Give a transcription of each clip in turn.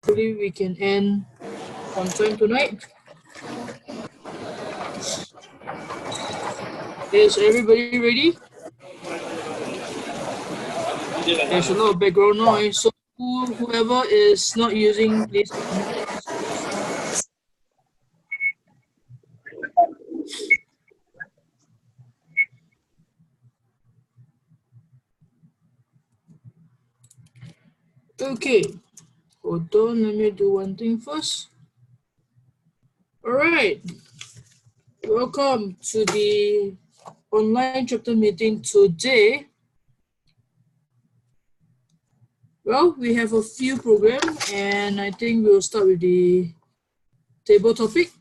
hopefully we can end on time tonight. Is everybody ready? There's a lot of background noise, so whoever is not using, please. Okay, hold on, let me do one thing first. All right, welcome to the online chapter meeting today. Well, we have a few programs, and I think we'll start with the table topic,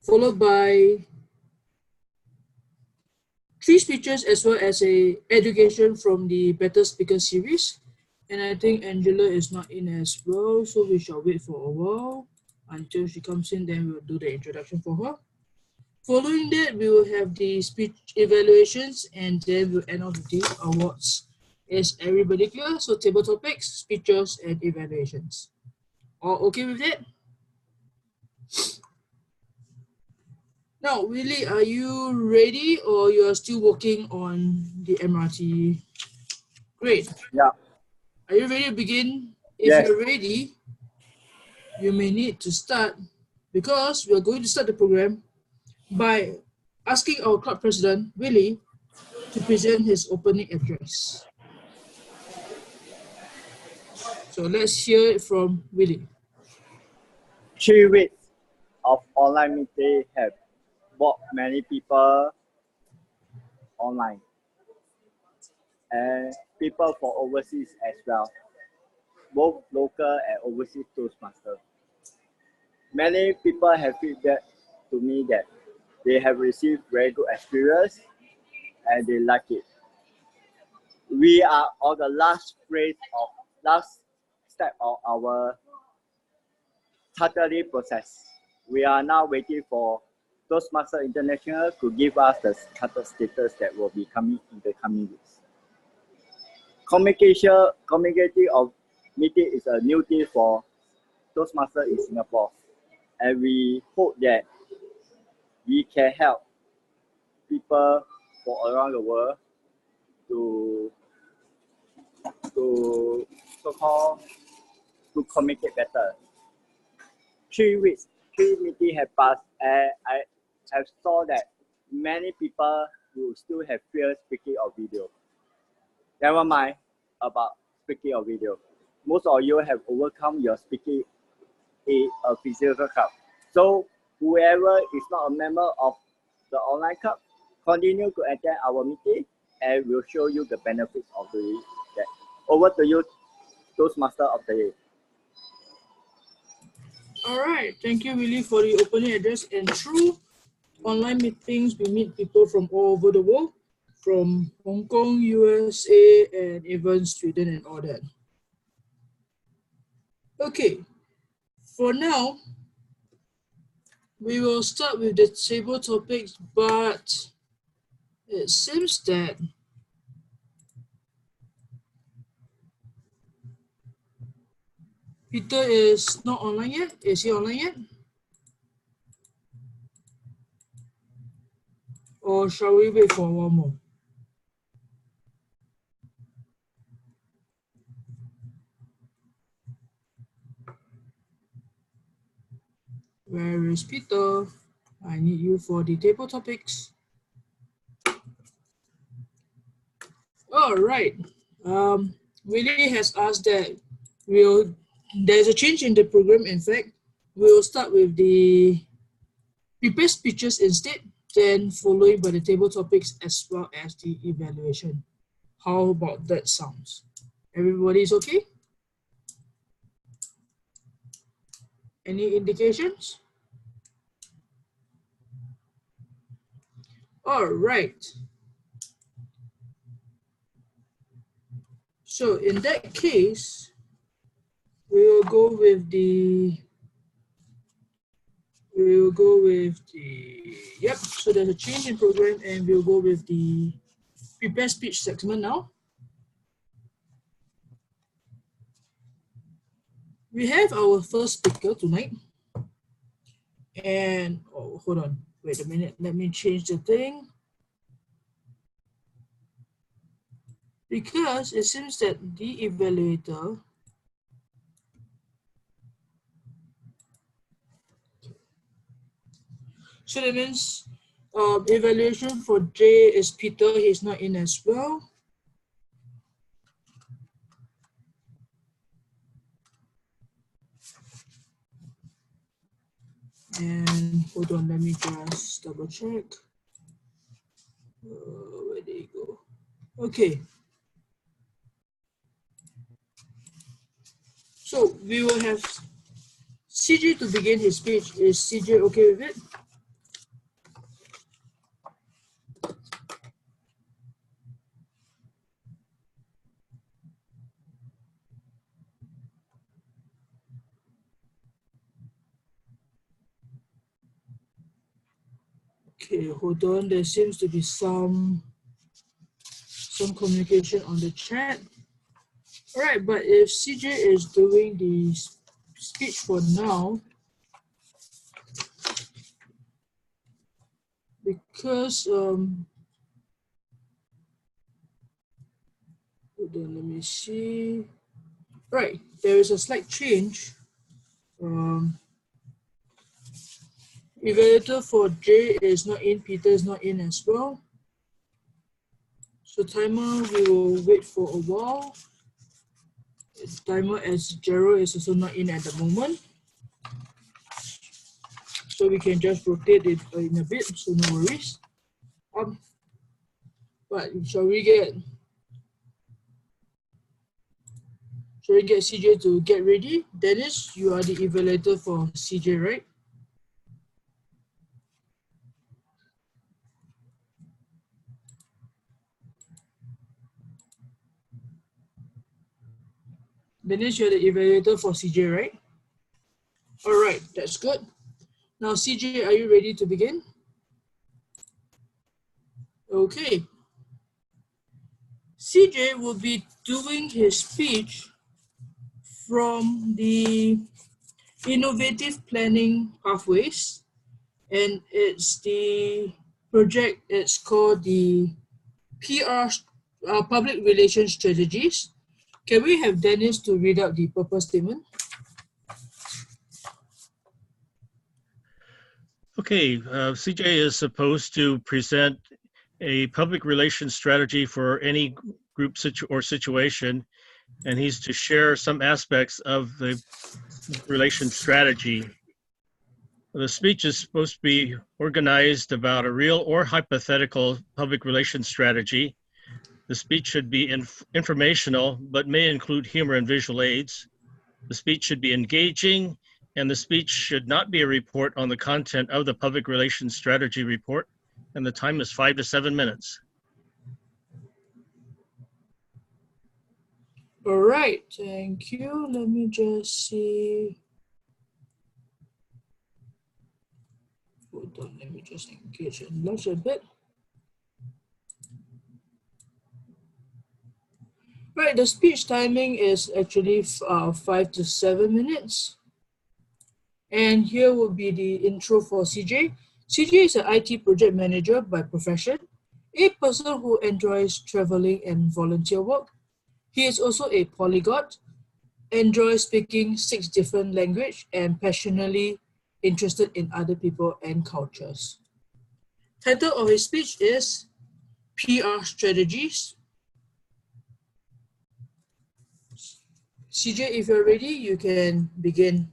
followed by 3 speeches as well as a education from the Better Speaker series. And I think Angela is not in as well, so we shall wait for a while until she comes in, then we'll do the introduction for her. Following that, we will have the speech evaluations, and then we'll end off with the awards. Is everybody clear? So table topics, speeches, and evaluations. All okay with that? Now, Willie, are you ready or you are still working on the MRT? Great. Yeah. Are you ready to begin? If Yes. you're ready, you may need to start, because we're going to start the program by asking our club president, Willie, to present his opening address. So let's hear it from Willie. 3 weeks of online meeting have brought many people online and people for overseas as well, both local and overseas Toastmasters. Many people have feedback to me that they have received very good experience and they like it. We are on the last step of our Saturday process. We are now waiting for Toastmasters International to give us the charter status that will be coming in the coming weeks. Communicating of meeting is a new thing for Toastmasters in Singapore, and we hope that we can help people from around the world to so-called to communicate better. 3 weeks, 3 meetings have passed, and I have saw that many people will still have fear speaking of video. Never mind about speaking of video. Most of you have overcome your speaking in a physical club. So whoever is not a member of the online club, continue to attend our meeting, and we'll show you the benefits of doing that. Over to you, Toastmaster of the day. All right, thank you, Willie, for the opening address. And through online meetings, we meet people from all over the world, from Hong Kong, USA, and even Sweden and all that. Okay, for now, we will start with the table topics, but it seems that Peter is not online yet. Is he online yet? Or shall we wait for one more? Where is Peter? I need you for the table topics. All right. Willie has asked that there's a change in the program. In fact, we'll start with the prepare speeches instead, then following by the table topics as well as the evaluation. How about that sounds? Everybody's okay? Any indications? All right. So in that case, we will go with the, yep, so there's a change in program and we'll go with the prepare speech segment now. We have our first speaker tonight. And oh, hold on, wait a minute. Let me change the thing. Because it seems that the evaluator so that means evaluation for J is Peter, he's not in as well. And hold on, let me just double check. Where did he go? Okay. So we will have CJ to begin his speech. Is CJ okay with it? Okay, hold on. There seems to be some communication on the chat. All right, but if CJ is doing the speech for now, because hold on, let me see. Right, there is a slight change. Evaluator for J is not in, Peter is not in as well. So timer, we will wait for a while. Timer as Gerald is also not in at the moment. So we can just rotate it in a bit, so no worries. But shall we get CJ to get ready? Dennis, you are the evaluator for CJ, right? Dennis, you're the evaluator for CJ, right? All right, that's good. Now, CJ, are you ready to begin? Okay. CJ will be doing his speech from the innovative planning pathways, and it's the project, it's called the PR, public relations strategies. Can we have Dennis to read out the purpose statement? Okay, CJ is supposed to present a public relations strategy for any group or situation, and he's to share some aspects of the relations strategy. The speech is supposed to be organized about a real or hypothetical public relations strategy. The speech should be informational, but may include humor and visual aids. The speech should be engaging, and the speech should not be a report on the content of the public relations strategy report, and the time is 5 to 7 minutes. All right, thank you. Let me just see. Hold on, let me just engage and launch a bit. Right, the speech timing is actually 5 to 7 minutes. And here will be the intro for CJ. CJ is an IT project manager by profession, a person who enjoys traveling and volunteer work. He is also a polyglot, enjoys speaking 6 different languages, and passionately interested in other people and cultures. Title of his speech is PR Strategies. CJ, if you're ready, you can begin.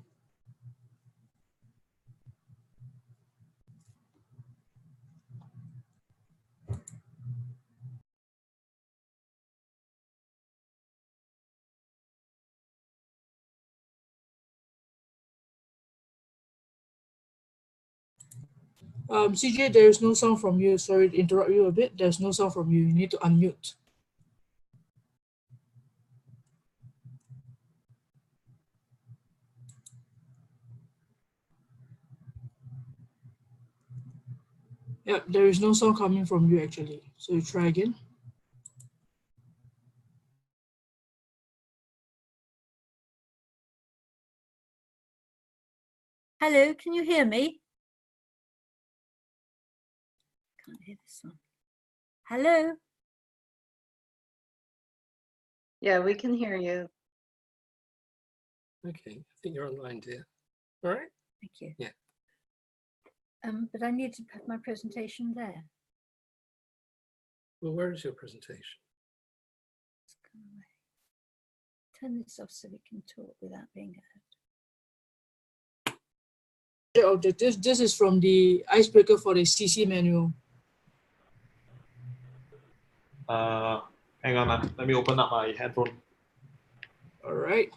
CJ, there is no sound from you. Sorry to interrupt you a bit. There's no sound from you. You need to unmute. Yeah, there is no sound coming from you actually. So you try again. Hello, can you hear me? Can't hear this one. Hello? Yeah, we can hear you. Okay, I think you're online, dear. All right. Thank you. Yeah. But I need to put my presentation there. Well, where is your presentation? Let's go away. Turn this off so we can talk without being heard. Objectives. This is from the icebreaker for the CC manual. Hang on, let me open up my headphone. All right.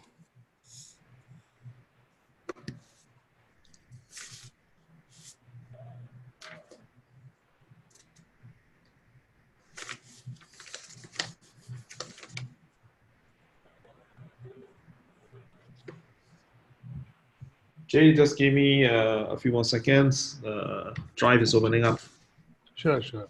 Jay, just give me a few more seconds. Drive is opening up. Sure, sure.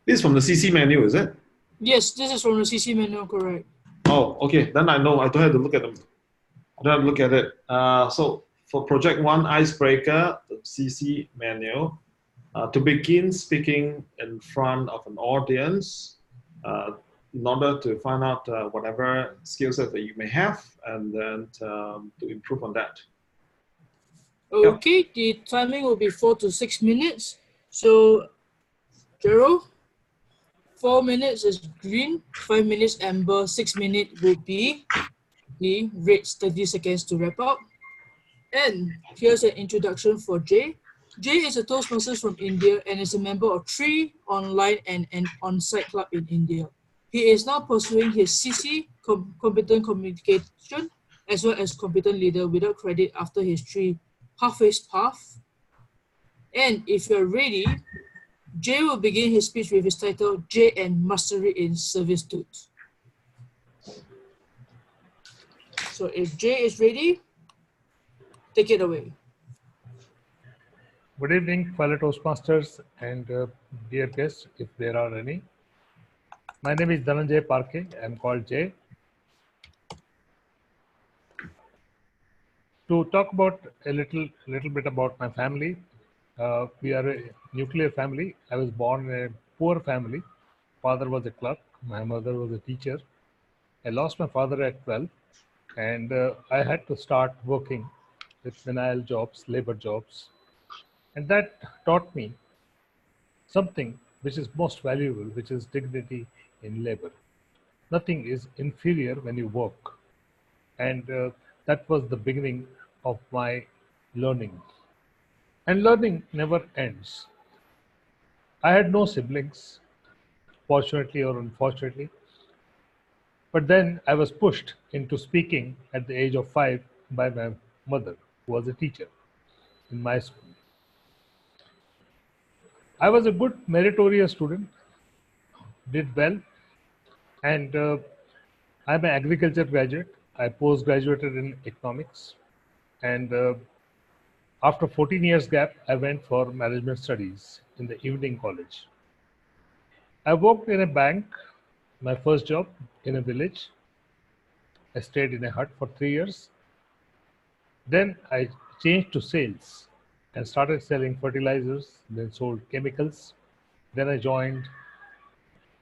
This is from the CC menu, is it? Yes, this is from the CC manual, correct. Oh, okay. Then I know. I don't have to look at them. I don't have to look at it. So for project 1 icebreaker, the CC menu, to begin speaking in front of an audience, in order to find out whatever skill set that you may have, and then to improve on that. Okay, the timing will be 4 to 6 minutes. So, Gerald, 4 minutes is green, 5 minutes amber, 6 minutes will be the red, 30 seconds to wrap up. And here's an introduction for Jay. Jay is a Toastmasters from India and is a member of 3 online and an on-site club in India. He is now pursuing his CC, competent communication, as well as competent leader without credit after his 3 half-phase path. And if you're ready, Jay will begin his speech with his title, Jay and Mastery in Servitude. So if Jay is ready, take it away. Good evening, fellow Toastmasters and dear guests, if there are any. My name is Dhananjay Parke. I'm called Jay. To talk about a little bit about my family, we are a nuclear family. I was born in a poor family. Father was a clerk. My mother was a teacher. I lost my father at 12, and I had to start working with menial jobs, labor jobs. And that taught me something which is most valuable, which is dignity in labor. Nothing is inferior when you work. And that was the beginning of my learning. And learning never ends. I had no siblings, fortunately or unfortunately. But then I was pushed into speaking at the age of 5 by my mother, who was a teacher in my school. I was a good meritorious student, did well, and I'm an agriculture graduate. I post-graduated in economics, and after 14 years gap, I went for management studies in the evening college. I worked in a bank, my first job in a village. I stayed in a hut for 3 years. Then I changed to sales and started selling fertilizers, then sold chemicals. Then I joined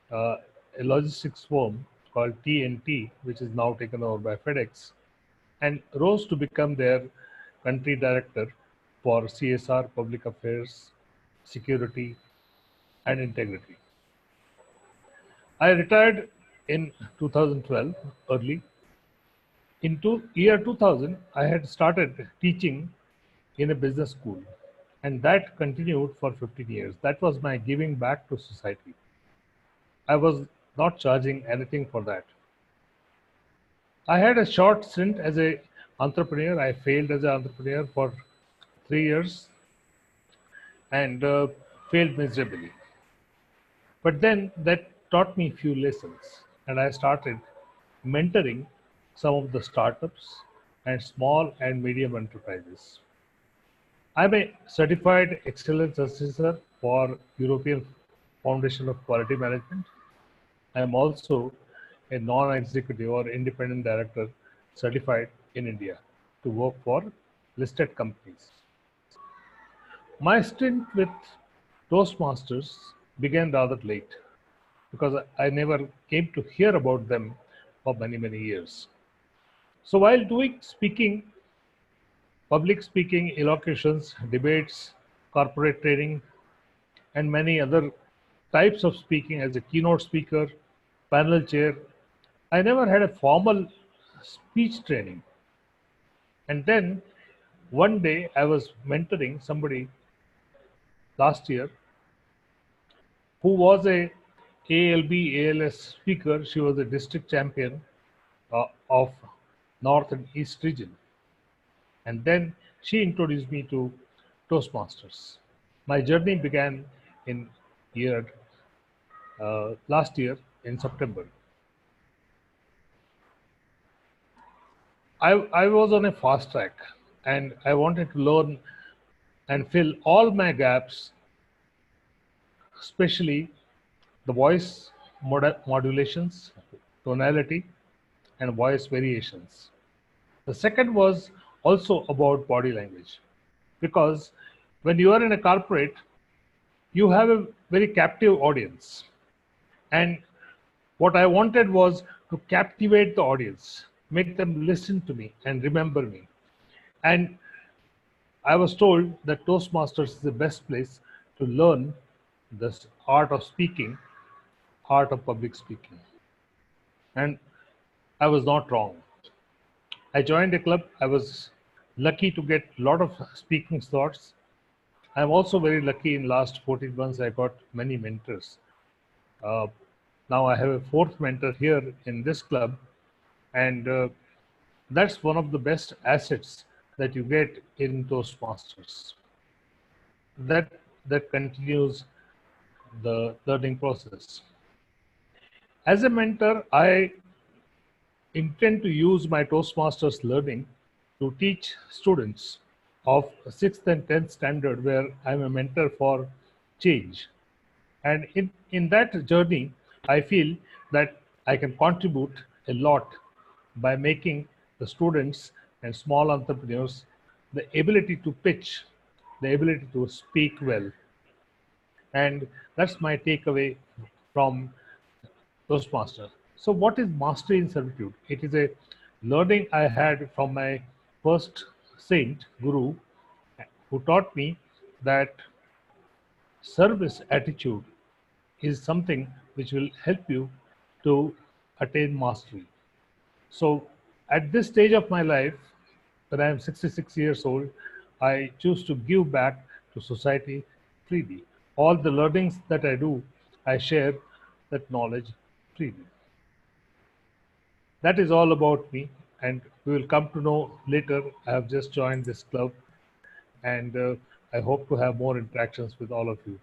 a logistics firm called TNT, which is now taken over by FedEx, and rose to become their country director for CSR, public affairs, security, and integrity. I retired in 2012 early. In year 2000, I had started teaching in a business school, and that continued for 15 years. That was my giving back to society. I was not charging anything for that. I had a short stint as an entrepreneur. I failed as an entrepreneur for 3 years and failed miserably. But then that taught me few lessons, and I started mentoring some of the startups and small and medium enterprises. I'm a certified excellence assessor for European Foundation of Quality Management. I am also a non-executive or independent director certified in India to work for listed companies. My stint with Toastmasters began rather late because I never came to hear about them for many, many years. So while doing speaking, public speaking, elocutions, debates, corporate training, and many other types of speaking as a keynote speaker, panel chair, I never had a formal speech training. And then one day I was mentoring somebody last year who was a ALB, ALS speaker. She was a district champion of North and East region. And then she introduced me to Toastmasters. My journey began in last year in September. I was on a fast track and I wanted to learn and fill all my gaps, especially the voice modulations, tonality, and voice variations. The second was also about body language, because when you are in a corporate, you have a very captive audience. And what I wanted was to captivate the audience, make them listen to me and remember me. And I was told that Toastmasters is the best place to learn this art of speaking, art of public speaking. And I was not wrong. I joined a club. I was lucky to get a lot of speaking slots. I'm also very lucky in last 14 months I got many mentors. Now I have a fourth mentor here in this club, and that's one of the best assets that you get in Toastmasters. That continues the learning process. As a mentor, I intend to use my Toastmasters learning to teach students of 6th and 10th standard, where I'm a mentor for change. And in that journey, I feel that I can contribute a lot by making the students and small entrepreneurs the ability to pitch, the ability to speak well. And that's my takeaway from Toastmaster. So what is mastery in servitude? It is a learning I had from my first saint, Guru, who taught me that service attitude is something which will help you to attain mastery. So at this stage of my life, when I am 66 years old, I choose to give back to society freely. All the learnings that I do, I share that knowledge freely. That is all about me, and we will come to know later. I have just joined this club, and I hope to have more interactions with all of you.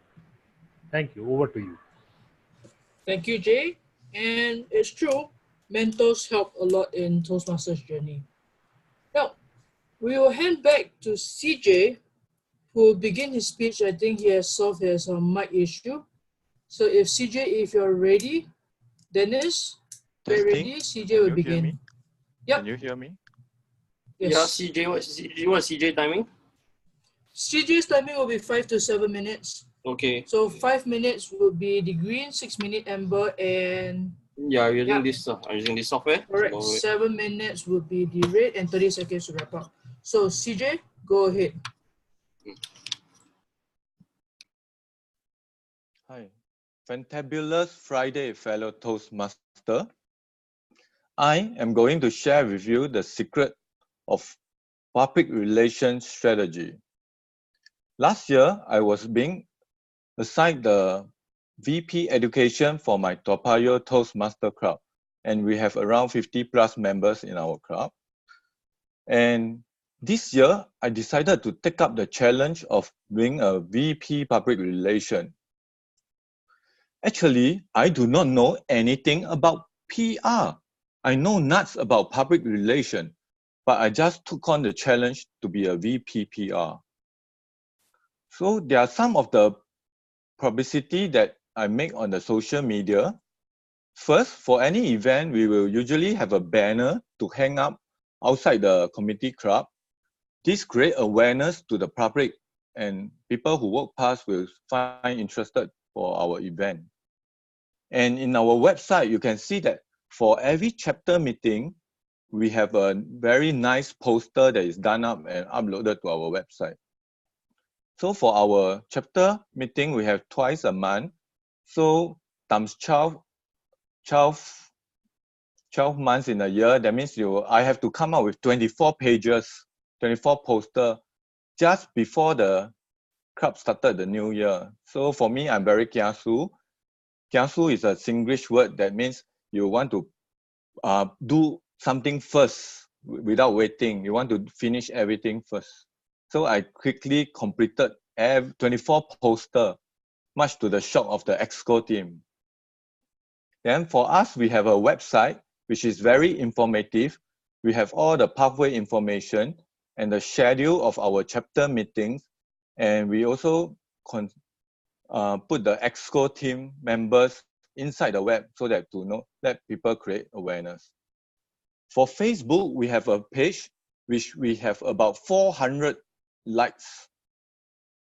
Thank you. Over to you. Thank you, Jay. And it's true, mentors help a lot in Toastmasters journey. Now, we will hand back to CJ, who will begin his speech. I think he has solved his mic issue. So if CJ, if you're ready, Dennis, get Testing. ready, CJ Can will you hear begin. me? Yep. Can you hear me? Yes. Yeah, CJ, what's CJ timing? CJ's timing will be 5 to 7 minutes. Okay. So 5 minutes will be the green, 6 minute amber, and Yeah, I'm using this software. correct. So, 7 minutes will be the red, and 30 seconds to wrap up. So CJ, go ahead. Hi. Fantabulous Friday, fellow Toastmaster. I am going to share with you the secret of public relations strategy. Last year, I was being assigned the VP education for my Toa Payoh Toastmaster Club, and we have around 50 plus members in our club. And this year, I decided to take up the challenge of being a VP public relation. Actually, I do not know anything about PR. I know nuts about public relation, but I just took on the challenge to be a VP PR. So there are some of the publicity that I make on the social media. First, for any event, we will usually have a banner to hang up outside the community club. This creates awareness to the public, and people who walk past will find interested for our event. And in our website, you can see that for every chapter meeting, we have a very nice poster that is done up and uploaded to our website. So for our chapter meeting, we have twice a month. So times 12 months in a year, that means I have to come up with 24 pages, 24 posters just before the club started the new year. So for me, I'm very kiasu. Kiasu is a Singlish word that means you want to do something first without waiting. You want to finish everything first. So I quickly completed 24 posters, much to the shock of the EXCO team. Then for us, we have a website, which is very informative. We have all the pathway information and the schedule of our chapter meetings. And we also put the EXCO team members inside the web so that let people create awareness. For Facebook, we have a page which we have about 400 likes.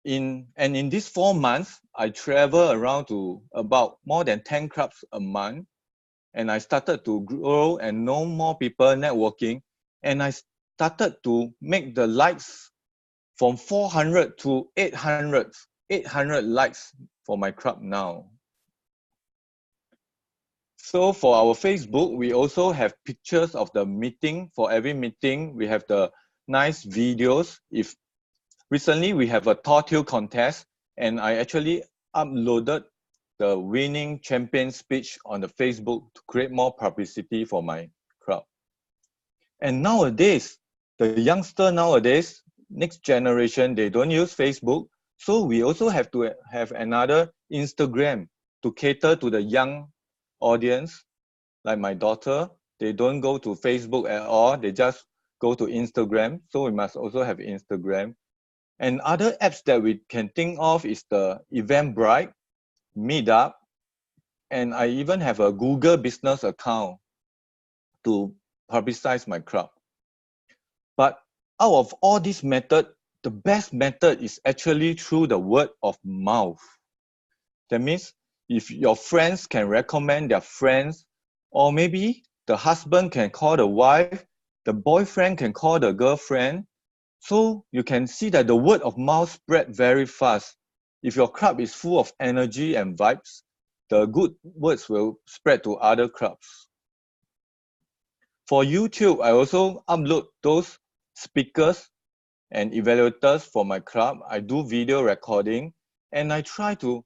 In these 4 months, I travel around to about more than 10 clubs a month. And I started to grow and know more people networking. And I started to make the likes from 400 to 800 likes for my club now. So for our Facebook, we also have pictures of the meeting. For every meeting, we have the nice videos. Recently, we have a tortilla contest, and I actually uploaded the winning champion speech on the Facebook to create more publicity for my club. And nowadays, the youngster nowadays, next generation, they don't use Facebook. So we also have to have another Instagram to cater to the young audience. Like my daughter, they don't go to Facebook at all. They just go to Instagram. So we must also have Instagram. And other apps that we can think of is the Eventbrite, Meetup, and I even have a Google business account to publicize my club. But out of all these methods, the best method is actually through the word of mouth. That means if your friends can recommend their friends, or maybe the husband can call the wife, the boyfriend can call the girlfriend. So you can see that the word of mouth spread very fast. If your club is full of energy and vibes, the good words will spread to other clubs. For YouTube, I also upload those speakers and evaluators for my club. I do video recording and I try to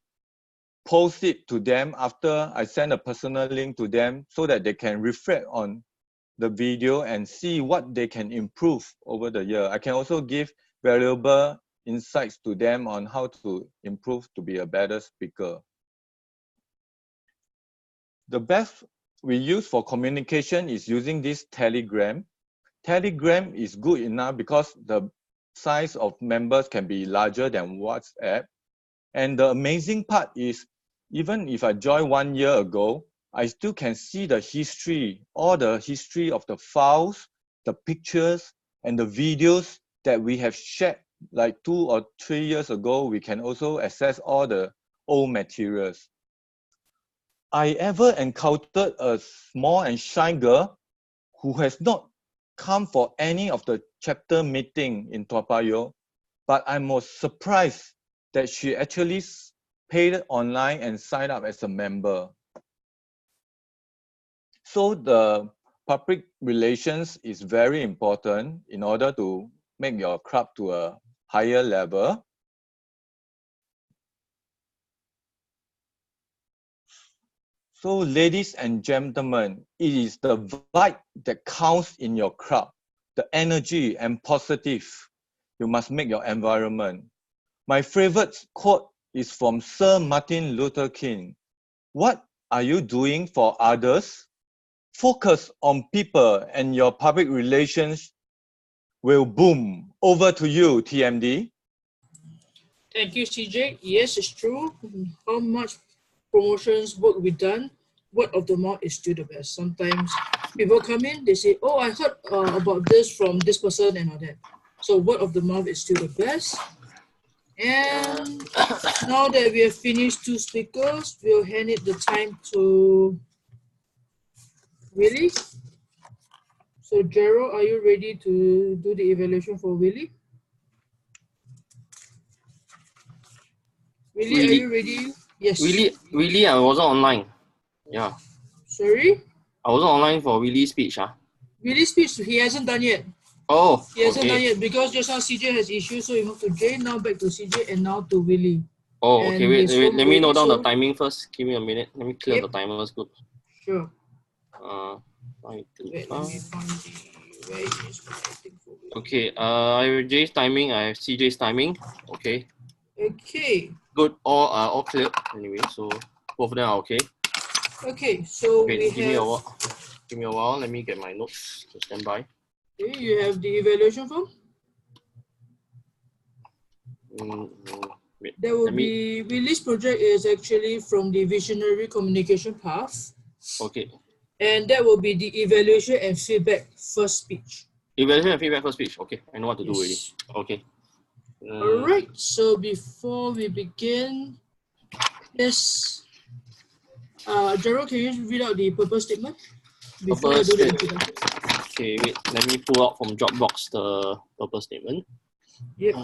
post it to them after I send a personal link to them so that they can reflect on the video and see what they can improve over the year. I can also give valuable insights to them on how to improve to be a better speaker. The best we use for communication is using this Telegram. Telegram is good enough because the size of members can be larger than WhatsApp. And the amazing part is, even if I joined 1 year ago, I still can see the history, all the history of the files, the pictures, and the videos that we have shared like 2 or 3 years ago. We can also access all the old materials. I ever encountered a small and shy girl who has not come for any of the chapter meeting in Toa Payoh, but I was surprised that she actually paid online and signed up as a member. So the public relations is very important in order to make your club to a higher level. So ladies and gentlemen, it is the vibe that counts in your club, the energy and positive. You must make your environment. My favorite quote is from Sir Martin Luther King. What are you doing for others? Focus on people and your public relations will boom. Over to you, TMD. Thank you, CJ. Yes, it's true. How much promotions, work we done, word of the mouth is still the best. Sometimes people come in, they say, oh, I heard about this from this person and all that. So word of the mouth is still the best. And now that we have finished 2 speakers, we'll hand it the time to Willie. So Gerald, are you ready to do the evaluation for Willie? Willie, are you ready? Yes. Willie, I wasn't online. Yeah. Sorry? I wasn't online for Willie's speech. Willie's speech, he hasn't done yet. Oh, He hasn't done okay. yet because just now CJ has issues, so he moved to Jay, now back to CJ, and now to Willie. Oh, And okay. Wait, his phone let me ready, note down the so- timing first. Give me a minute. Let me clear Yep. the timers. Good. Sure. Five, two, Wait, let me five. find the, where is my thing for Willie? Okay. I have Jay's timing. I have CJ's timing. Okay. Okay. Good. All clear. Anyway, so both of them are okay. Okay, so Wait, we give me a have, while. Give me a while. Let me get my notes to stand by. okay, you have the evaluation form. Wait, There will let me. be, Willie's project is actually from the visionary communication path. Okay. And that will be the evaluation and feedback first speech. Evaluation and feedback for speech. Okay, I know what to do already. Yes. Okay. All right. So before we begin, yes, Gerald, can you read out the purpose statement before I Purpose do the statement. introduction? Okay, wait. Let me pull out from Dropbox the purpose statement. Yep.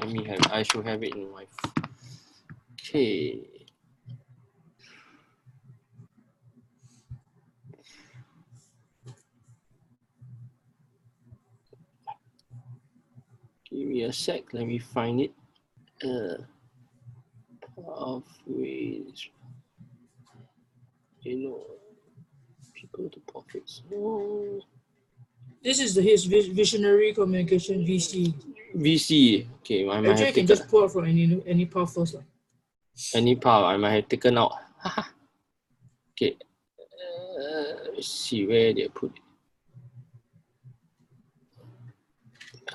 Let me have. I should have it in my. Okay. Give me a sec. Let me find it. Pathways. People to profits. No. This is his visionary communication VC. VC. Okay, I might Actually, you have can taken just pull out from any path first. any part. I might have taken out. Okay. Let's see where they put it.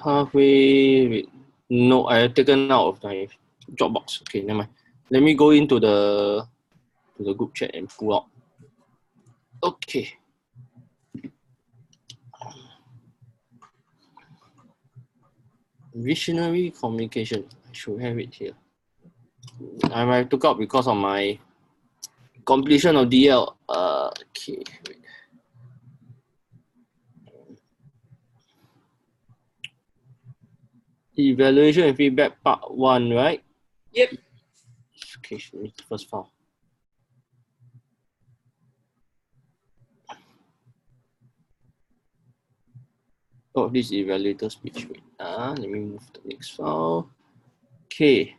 Halfway. Wait. No, I have taken out of my Dropbox. Okay, never mind. Let me go into the group chat and pull out. Okay. Visionary communication. I should have it here. I might took out because of my completion of DL. Okay. Wait. Evaluation and feedback part 1, right? Yep. Okay, show me the first file. Oh, this is evaluator speech. Wait, let me move to the next file. Okay.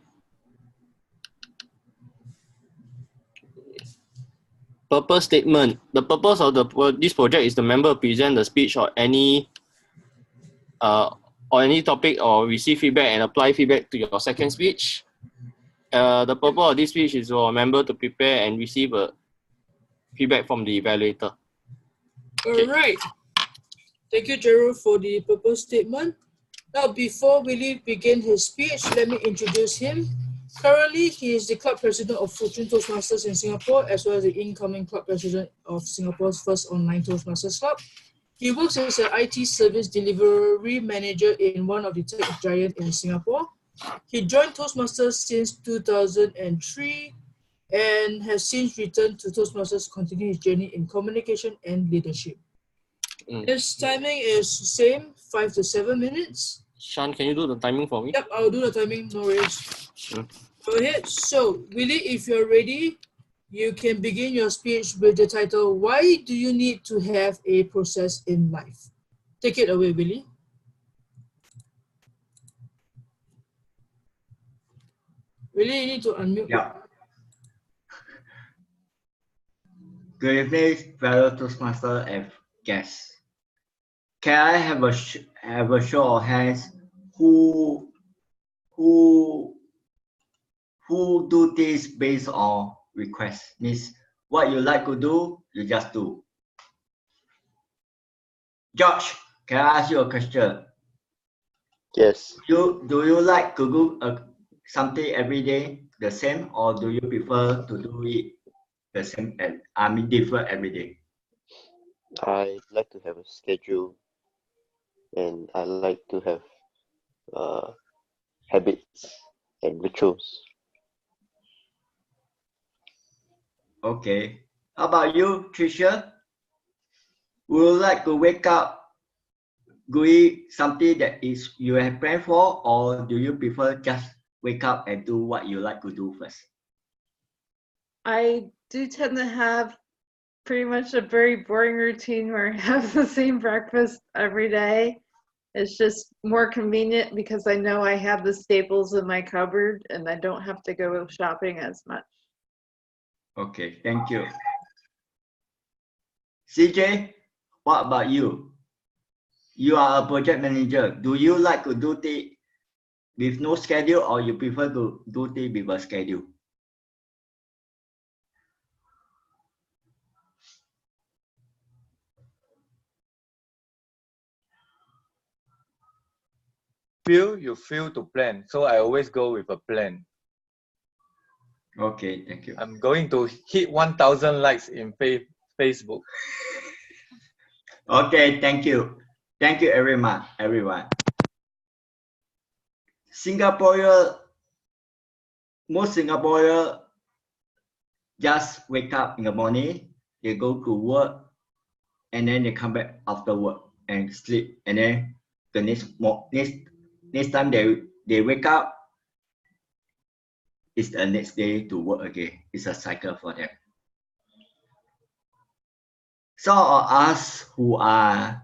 Purpose statement. The purpose of this project is the member present the speech or any topic or receive feedback and apply feedback to your second speech. The purpose of this speech is for a member to prepare and receive a feedback from the evaluator. All right. Thank you, Gerald, for the purpose statement. Now, before Willie begin his speech, let me introduce him. Currently, he is the club president of Fortune Toastmasters in Singapore, as well as the incoming club president of Singapore's first online Toastmasters club. He works as an IT service delivery manager in one of the tech giants in Singapore. He joined Toastmasters since 2003 and has since returned to Toastmasters to continue his journey in communication and leadership. His timing is same, 5 to 7 minutes. Sean, can you do the timing for me? Yep, I'll do the timing, no worries. Go ahead. So, Willie, if you're ready, you can begin your speech with the title, Why Do You Need to Have a Process in Life? Take it away, Willie. Willie, you need to unmute. Yeah. Good evening, fellow Toastmaster and guests. Can I have a show of hands who do this based on request? Means what you like to do, you just do. George, can I ask you a question? Yes. Do you like to do something every day the same, or do you prefer to do it the same and different every day? I like to have a schedule, and I like to have habits and rituals. Okay. How about you, Tricia? Would you like to wake up doing something that is you have planned for, or do you prefer just wake up and do what you like to do first? I do tend to have pretty much a very boring routine where I have the same breakfast every day. It's just more convenient because I know I have the staples in my cupboard and I don't have to go shopping as much. Okay, thank you. CJ, what about you? You are a project manager. Do you like to do things with no schedule, or you prefer to do things with a schedule? You feel to plan. So I always go with a plan. Okay, thank you. I'm going to hit 1,000 likes in Facebook. Okay, thank you. Thank you everyone. Most Singaporean just wake up in the morning, they go to work, and then they come back after work and sleep, and then the next time they wake up, it's the next day to work again. It's a cycle for them. Some of us who are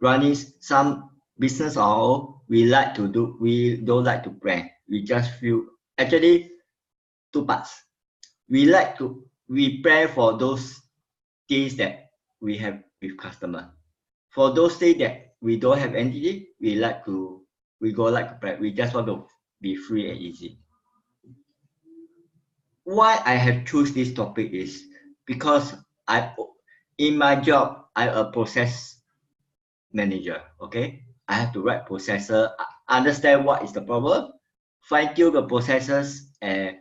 running some business or we don't like to plan. We just feel, actually two parts. We plan for those things that we have with customer. For those things that we don't have anything, we go like to plan. We just want to be free and easy. Why I have choose this topic is because in my job, I'm a process manager. Okay, I have to write processor, understand what is the problem, fine tune the processes, and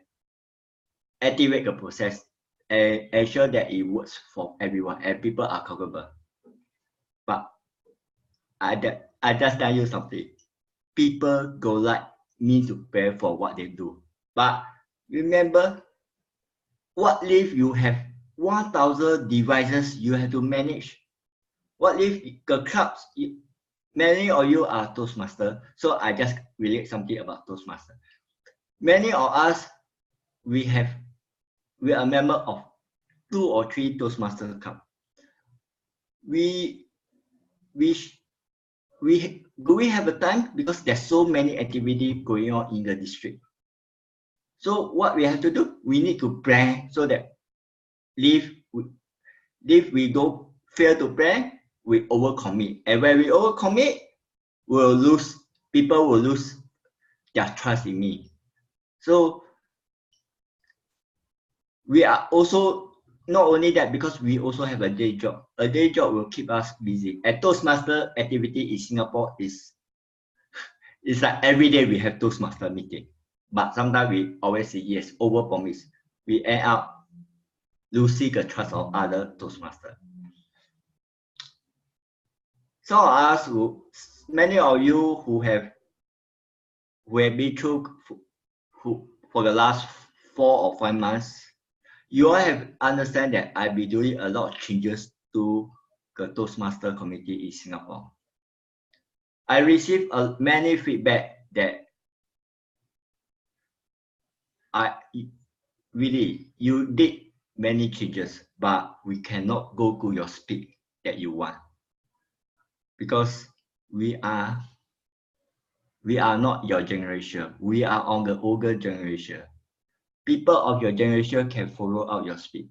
activate the process, and ensure that it works for everyone and people are comfortable. But I just tell you something. People go like me to pay for what they do. But remember, what if you have 1,000 devices you have to manage? What if the clubs, many of you are Toastmaster, so I just relate something about Toastmaster. Many of us, we are a member of 2 or 3 Toastmaster club. Do we have a time? Because there's so many activity going on in the district. So what we have to do, we need to plan so that if we don't fail to plan, we overcommit. And when we overcommit, people will lose their trust in me. So we are also, not only that, because we also have a day job. A day job will keep us busy. And Toastmaster activity in Singapore is like every day we have Toastmaster meeting. But sometimes we always say yes, overpromise. We end up losing the trust of other Toastmasters. So many of you who have been through for the last 4 or 5 months, you all have understand that I'll be doing a lot of changes to the Toastmaster community in Singapore. I received many feedback that you did many changes, but we cannot go to your speed that you want. Because we are not your generation. We are on the older generation. People of your generation can follow out your speed.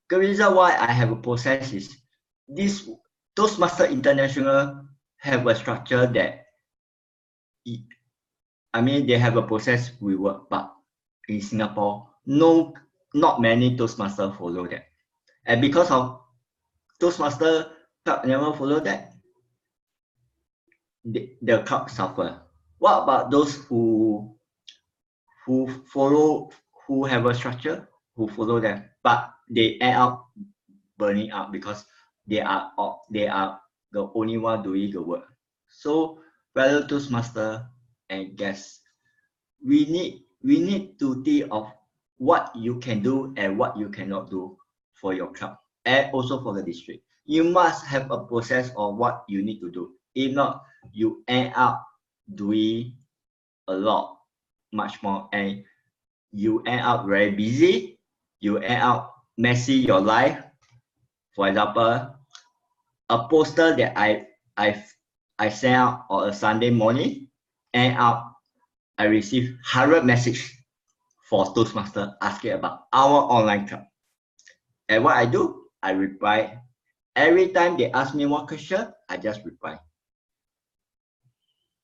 The reason why I have a process is this Toastmaster International have a structure that they have a process we work, but in Singapore, not many Toastmaster follow that. And because of Toastmaster club never follow that, the club suffer. What about those who follow, who have a structure, who follow them, but they end up burning out because they are the only one doing the work. So fellow Toastmaster and guests, we need to think of what you can do and what you cannot do for your club and also for the district. You must have a process of what you need to do. If not, you end up doing a lot, much more, and you end up very busy. You end up messy your life. For example, a poster that I sent out on a Sunday morning, end up I received 100 messages for Toastmaster asking about our online club. And what I do, I reply. Every time they ask me one question, I just reply.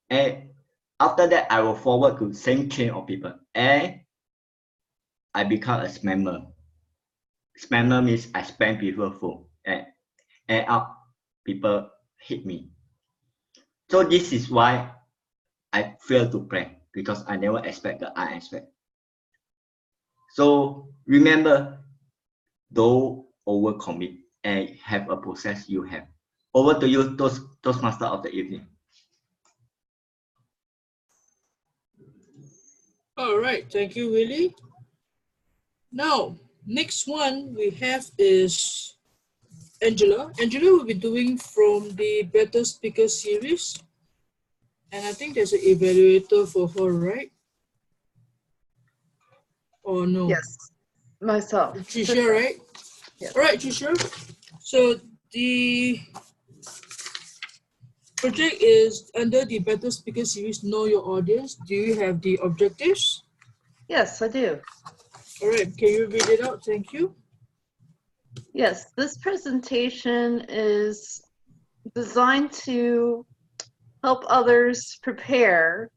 And after that, I will forward to the same chain of people. And I become a spammer. Spammer means I spam people's phone. And end up, people hate me. So this is why I fail to plan, because I never expect the unexpected. So remember, don't overcommit and have a process you have. Over to you, Toastmaster of the evening. All right, thank you, Willie. Now, next one we have is Angela. Angela will be doing from the Better Speaker series. And I think there's an evaluator for her, right? Or no? Yes, myself. Trisha, right? Yes. All right, Trisha. So the project is under the Better Speaker series, Know Your Audience. Do you have the objectives? Yes, I do. All right, can you read it out? Thank you. Yes, this presentation is designed to help others prepare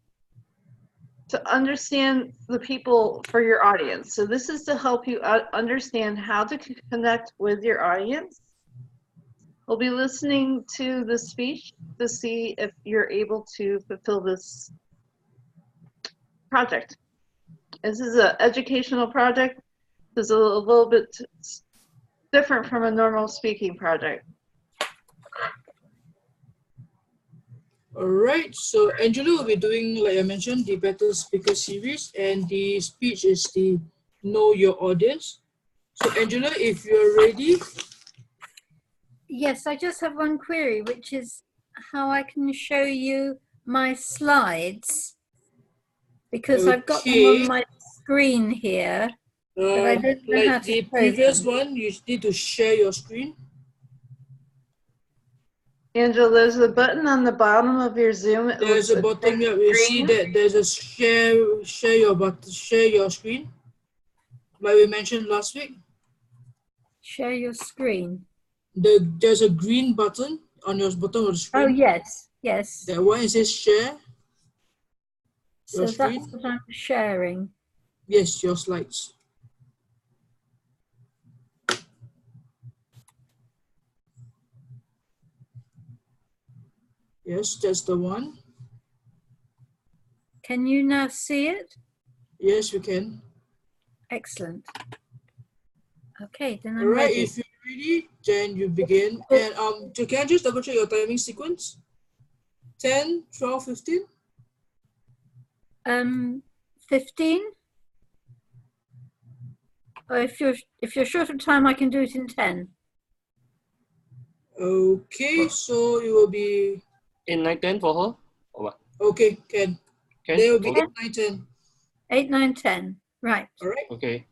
to understand the people for your audience. So this is to help you understand how to connect with your audience. We'll be listening to the speech to see if you're able to fulfill this project. This is an educational project. This is a little bit different from a normal speaking project. All right, so Angela will be doing, like I mentioned, the Better Speaker series, and the speech is the Know Your Audience. So Angela, if you're ready. Yes, I just have one query, which is how I can show you my slides, because I've got them on my screen here, but I don't know how Like to the show previous them. one, you need to share your screen. Angela, there's a button on the bottom of your Zoom. There's a button here. You see that there's a share your screen, like we mentioned last week. Share your screen. There's a green button on your bottom of the screen. Oh yes, yes. That one it says share. So that's what I'm sharing. Yes, your slides. Yes, that's the one. Can you now see it? Yes, we can. Excellent. Okay, then All I'm right, ready. if you're ready, then you begin. And so can I just double check your timing sequence? 10, 12, 15? 15? Or if you're short of time, I can do it in 10. Okay, so it will be 8, 9, 10 for her, or what? okay, can. Can? There will be Okay. 8, 9, 10. 8, 9, 10. Right. All right. Okay.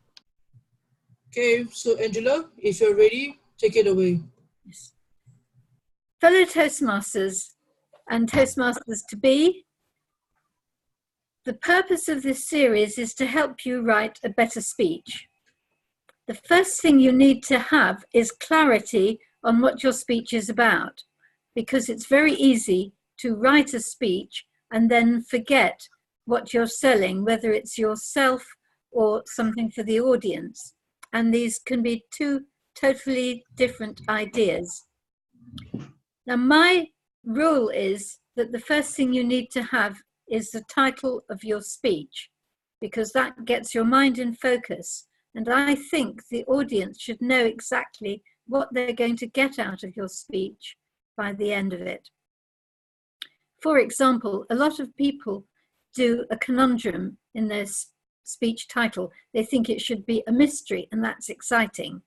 Okay, so Angela, if you're ready, take it away. Yes. Fellow Toastmasters and Toastmasters to be, the purpose of this series is to help you write a better speech. The first thing you need to have is clarity on what your speech is about, because it's very easy to write a speech and then forget what you're selling, whether it's yourself or something for the audience. And these can be two totally different ideas. Now, my rule is that the first thing you need to have is the title of your speech, because that gets your mind in focus. And I think the audience should know exactly what they're going to get out of your speech by the end of it. For example, a lot of people do a conundrum in their speech title. They think it should be a mystery, and that's exciting.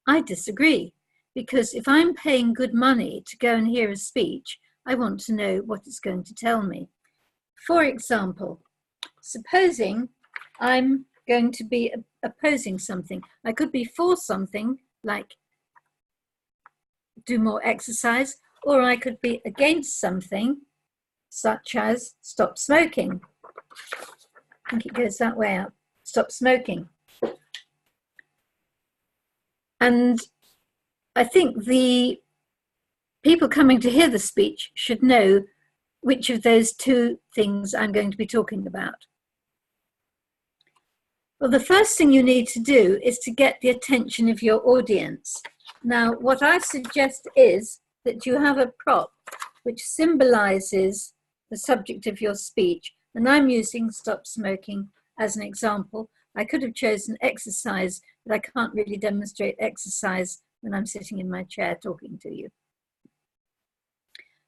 I disagree, because if I'm paying good money to go and hear a speech, I want to know what it's going to tell me. For example, supposing I'm going to be opposing something. I could be for something, like do more exercise, or I could be against something, such as stop smoking. I think it goes that way up. Stop smoking. And I think the people coming to hear the speech should know which of those two things I'm going to be talking about. Well, the first thing you need to do is to get the attention of your audience. Now, what I suggest is that you have a prop which symbolizes the subject of your speech. And I'm using stop smoking as an example. I could have chosen exercise, but I can't really demonstrate exercise when I'm sitting in my chair talking to you.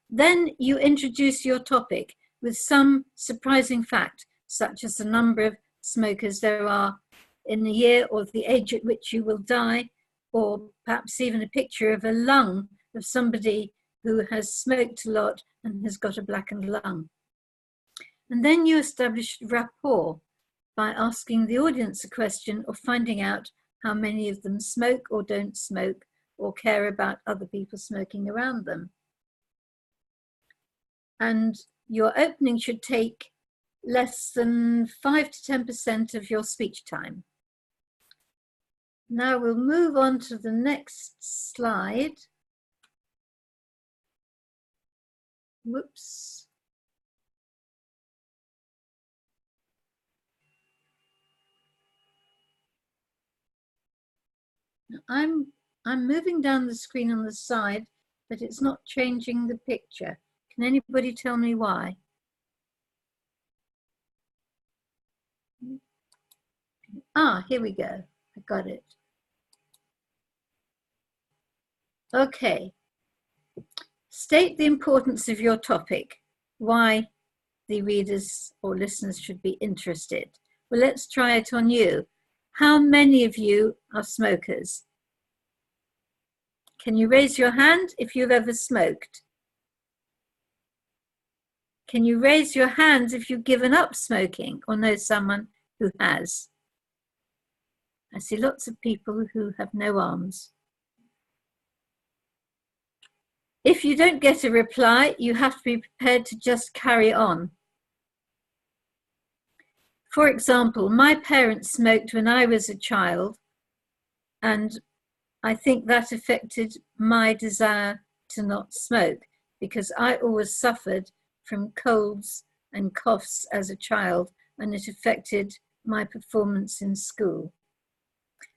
Then you introduce your topic with some surprising fact, such as the number of smokers there are in a year, or the age at which you will die, or perhaps even a picture of a lung of somebody who has smoked a lot and has got a blackened lung. And then you establish rapport by asking the audience a question or finding out how many of them smoke or don't smoke or care about other people smoking around them. And your opening should take less than 5 to 10% of your speech time. Now we'll move on to the next slide. Whoops. I'm moving down the screen on the side, but it's not changing the picture. Can anybody tell me why? Ah, here we go. I got it. Okay. State the importance of your topic, why the readers or listeners should be interested. Well, let's try it on you. How many of you are smokers? Can you raise your hand if you've ever smoked? Can you raise your hands if you've given up smoking or know someone who has? I see lots of people who have no arms. If you don't get a reply, you have to be prepared to just carry on. For example, my parents smoked when I was a child, and I think that affected my desire to not smoke, because I always suffered from colds and coughs as a child, and it affected my performance in school.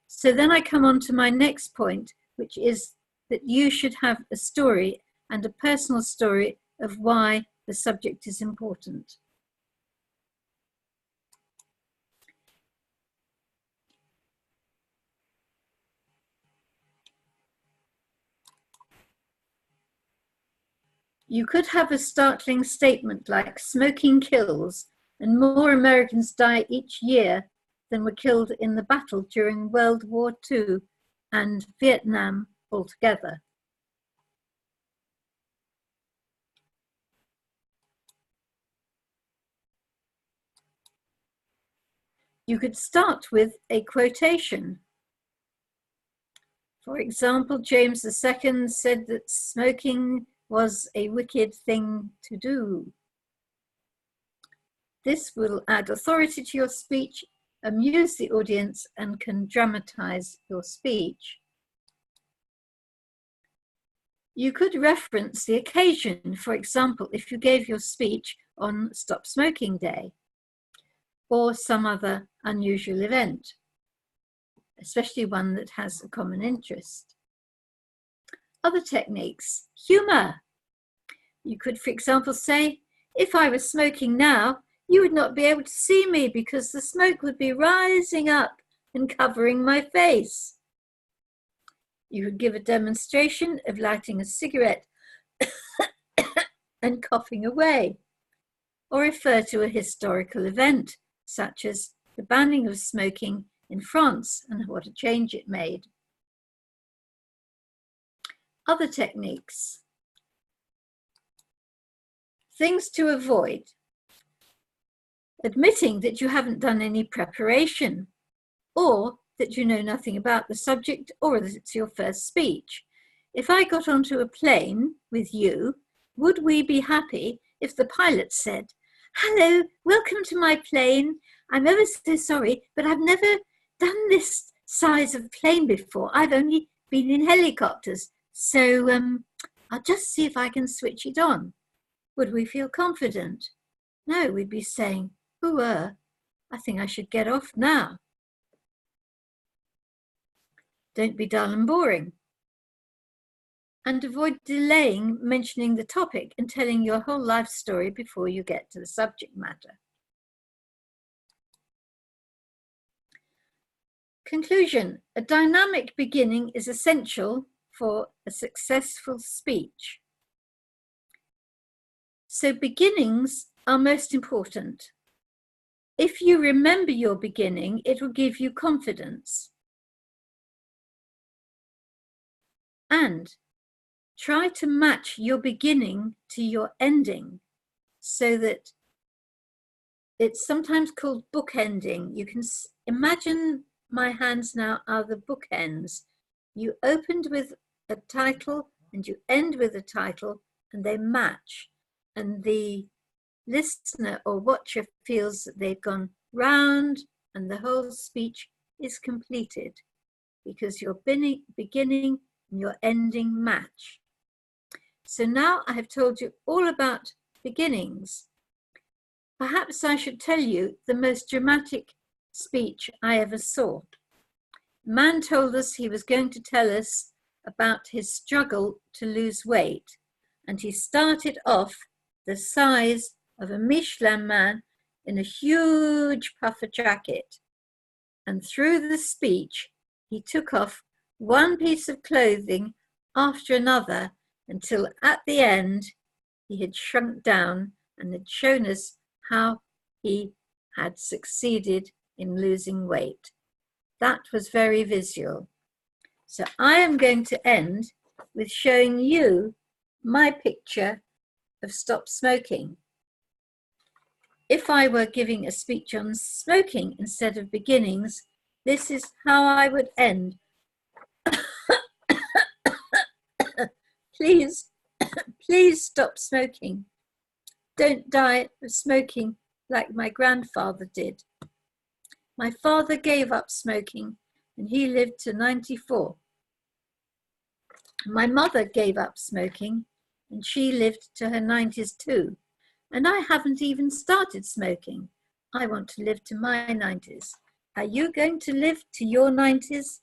So then I come on to my next point, which is that you should have a story and a personal story of why the subject is important. You could have a startling statement like smoking kills, and more Americans die each year than were killed in the battle during World War II and Vietnam altogether. You could start with a quotation. For example, James II said that smoking was a wicked thing to do. This will add authority to your speech, amuse the audience, and can dramatize your speech. You could reference the occasion, for example, if you gave your speech on Stop Smoking Day or some other unusual event, especially one that has a common interest. Other techniques, humor. You could, for example, say, if I was smoking now, you would not be able to see me because the smoke would be rising up and covering my face. You could give a demonstration of lighting a cigarette and coughing away, or refer to a historical event, such as the banning of smoking in France and what a change it made. Other techniques. Things to avoid. Admitting that you haven't done any preparation, or that you know nothing about the subject, or that it's your first speech. If I got onto a plane with you, would we be happy if the pilot said, "Hello, welcome to my plane. I'm ever so sorry, but I've never done this size of plane before. I've only been in helicopters, so I'll just see if I can switch it on." Would we feel confident? No, we'd be saying, "Ooh, I think I should get off now." Don't be dull and boring. And avoid delaying mentioning the topic and telling your whole life story before you get to the subject matter. Conclusion. A dynamic beginning is essential for a successful speech. So beginnings are most important. If you remember your beginning, it will give you confidence. And try to match your beginning to your ending so that it's sometimes called bookending. You can imagine my hands now are the bookends. You opened with a title and you end with a title and they match. And the listener or watcher feels that they've gone round and the whole speech is completed because your beginning and your ending match. So now I have told you all about beginnings. Perhaps I should tell you the most dramatic speech I ever saw. A man told us he was going to tell us about his struggle to lose weight, and he started off the size of a Michelin man in a huge puffer jacket. And through the speech, he took off one piece of clothing after another until at the end, he had shrunk down and had shown us how he had succeeded in losing weight. That was very visual. So I am going to end with showing you my picture of stop smoking. If I were giving a speech on smoking instead of beginnings, this is how I would end. Please, please stop smoking. Don't die of smoking like my grandfather did. My father gave up smoking and he lived to 94. My mother gave up smoking and she lived to her 90s too. And I haven't even started smoking. I want to live to my 90s. Are you going to live to your 90s?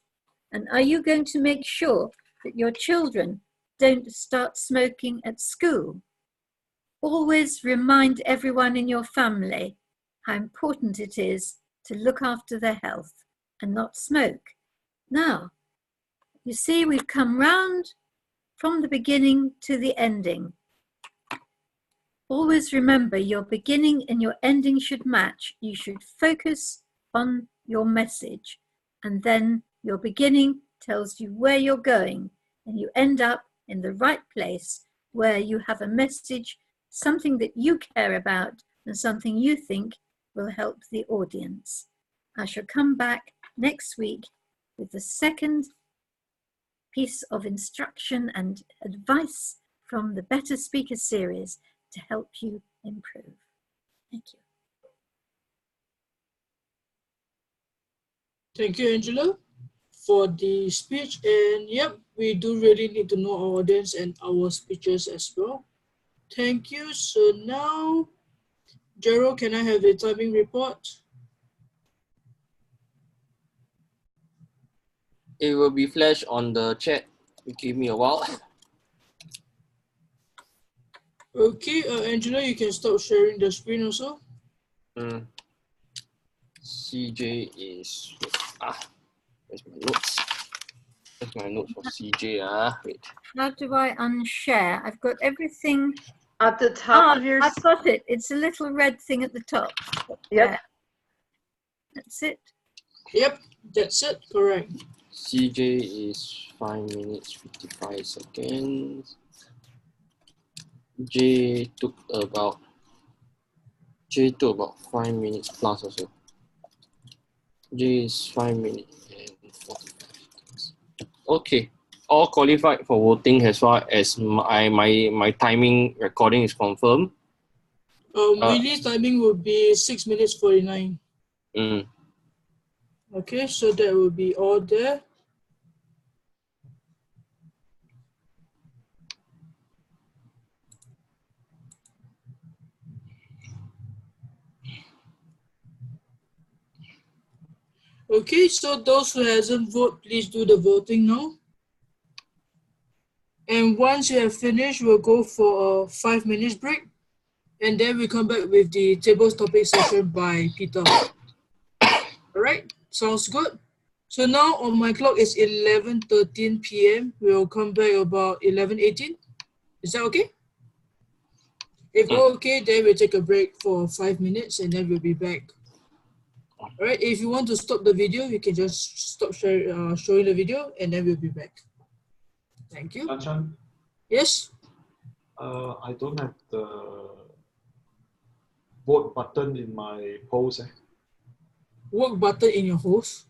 And are you going to make sure that your children don't start smoking at school? Always remind everyone in your family how important it is to look after their health and not smoke. Now, you see, we've come round from the beginning to the ending. Always remember your beginning and your ending should match. You should focus on your message, and then your beginning tells you where you're going, and you end up in the right place where you have a message, something that you care about, and something you think will help the audience. I shall come back next week with the second piece of instruction and advice from the Better Speaker series to help you improve. Thank you. Thank you, Angela, for the speech. And yep, we do really need to know our audience and our speeches as well. Thank you. So now, Gerald, can I have the timing report? It will be flashed on the chat. Give me a while. Okay, Angela, you can stop sharing the screen also. CJ is where's my notes? Where's my notes for CJ? Wait. How do I unshare? I've got everything. At the top of your. I've got it. It's a little red thing at the top. Yep. There. That's it. Yep, that's it. Correct. CJ is 5 minutes 55 seconds. J took about 5 minutes plus also. J is 5 minutes and 45 seconds. Okay, all qualified for voting as far as my timing recording is confirmed. Release timing would be 6 minutes 49. Okay, so that will be all there. Okay, so those who hasn't voted, please do the voting now. And once you have finished, we'll go for a 5 minutes break. And then we come back with the tables topic session by Peter. All right, sounds good. So now on my clock it's 11:13 p.m. We'll come back about 11:18. Is that okay? If okay, then we'll take a break for 5 minutes and then we'll be back. All right, if you want to stop the video, you can just stop showing the video and then we'll be back. Thank you. Chan, Yes? I don't have the vote button in my polls. Work button in your host?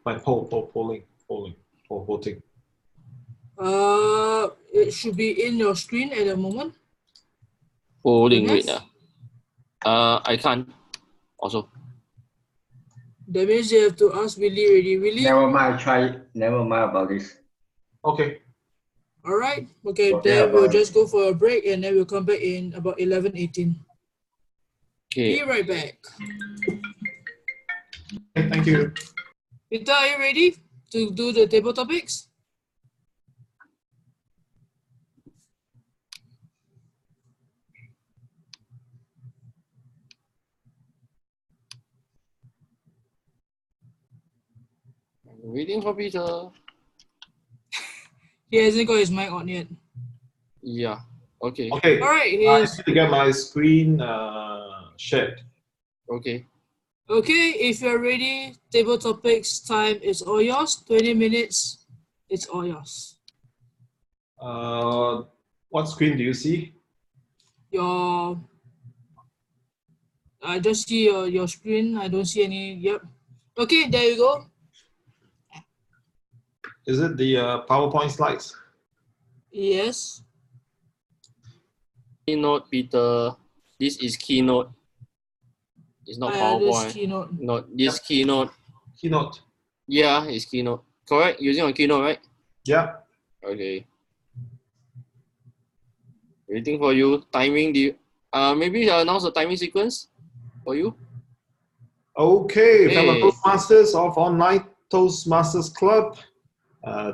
My polling, or voting. It should be in your screen at the moment. Polling, wait. Yes? I can't also. That means you have to ask Willie already. Willie? Never mind, never mind about this. Okay. All right. Okay, Okay, then we'll about just go for a break and then we'll come back in about 11:18. Okay. Be right back. Okay, thank you. Peter, are you ready to do the table topics? I'm waiting for Peter. He hasn't got his mic on yet. Yeah. Okay. Okay. All right. I need to get my screen shared. Okay. Okay, if you're ready, table topics time is all yours. 20 minutes, it's all yours. What screen do you see? I just see your screen. I don't see any. Yep. Okay, there you go. Is it the PowerPoint slides? Yes. Keynote, Peter. This is Keynote. It's not This PowerPoint. Keynote. Not this Keynote. Keynote. Yeah, it's Keynote. Correct? Using on Keynote, right? Yeah. Okay. Waiting for you. Timing, do you maybe announce the timing sequence for you? Okay, fellow Hey. Toastmasters of Online Toastmasters Club.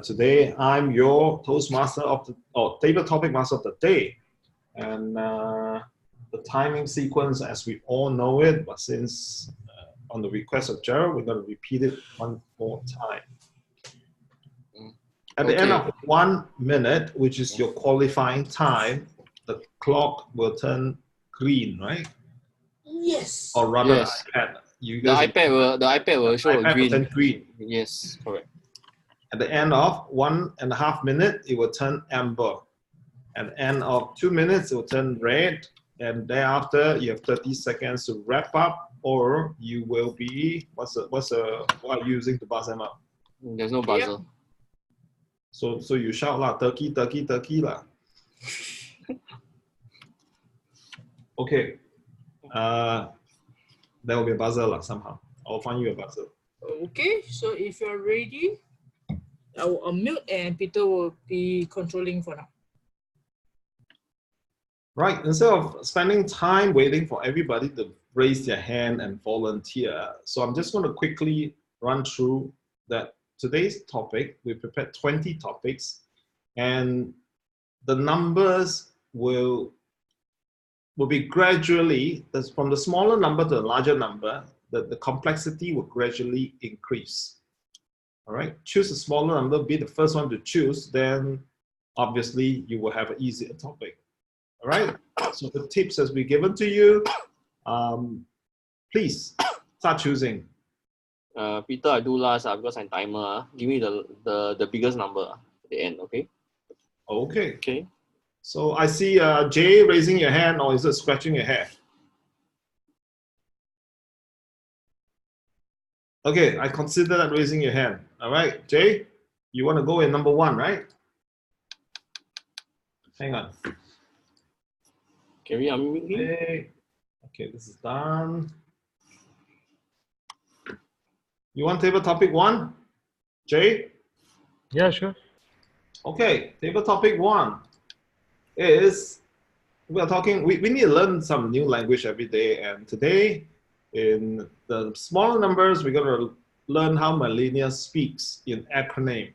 Today I'm your Toastmaster of the table topic master of the day, and the timing sequence, as we all know it, but since on the request of Gerald, we're going to repeat it one more time. At the end of 1 minute, which is your qualifying time, the clock will turn green, right? Yes. Or rather, Yes. the iPad. The iPad will show a green. Turn green. Yes, correct. At the end of 1.5 minutes, it will turn amber. At the end of 2 minutes, it will turn red. And thereafter, you have 30 seconds to wrap up, or you will be what are you using to buzz them up? There's no buzzer. Yep. So you shout lah, turkey, turkey, turkey lah. Okay. There will be a buzzer lah somehow. I'll find you a buzzer. Okay, so if you're ready, I will unmute and Peter will be controlling for now. Right, instead of spending time waiting for everybody to raise their hand and volunteer, so I'm just going to quickly run through that today's topic. We prepared 20 topics, and the numbers will will be gradually, from the smaller number to the larger number, the complexity will gradually increase. All right, choose a smaller number, be the first one to choose, then obviously you will have an easier topic. All right, so the tips has been given to you. Please start choosing. Peter, I do last because I'm timer. Give me the biggest number at the end, okay? Okay. Okay. So I see Jay raising your hand, or is it scratching your hair? Okay, I consider that raising your hand. All right, Jay, you want to go in number 1, right? Hang on. Can we unmute him? Hey. Okay, this is done. You want table topic 1, Jay? Yeah, sure. Okay, table topic 1 is, we are talking, we need to learn some new language every day, and today in the smaller numbers we're going to learn how millennial speaks in acronym.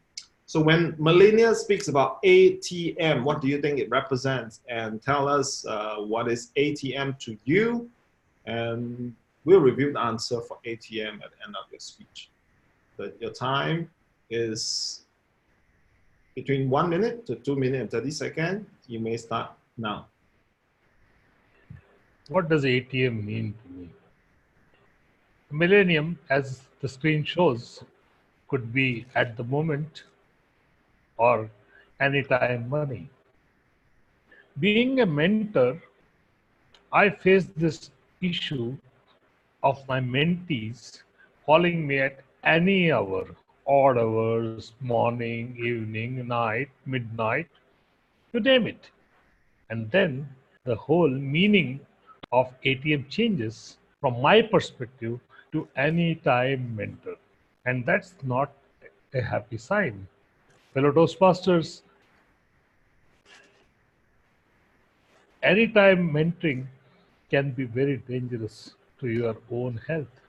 So when millennial speaks about ATM, what do you think it represents? And tell us what is ATM to you, and we'll review the answer for ATM at the end of your speech. But your time is between 1 minute to 2 minutes and 30 seconds. You may start now. What does ATM mean to me? Millennium, as the screen shows, could be at the moment or anytime money. Being a mentor, I face this issue of my mentees calling me at any hour, odd hours, morning, evening, night, midnight, you name it. And then the whole meaning of ATM changes from my perspective to anytime mentor. And that's not a happy sign. Fellow Toastmasters, anytime mentoring can be very dangerous to your own health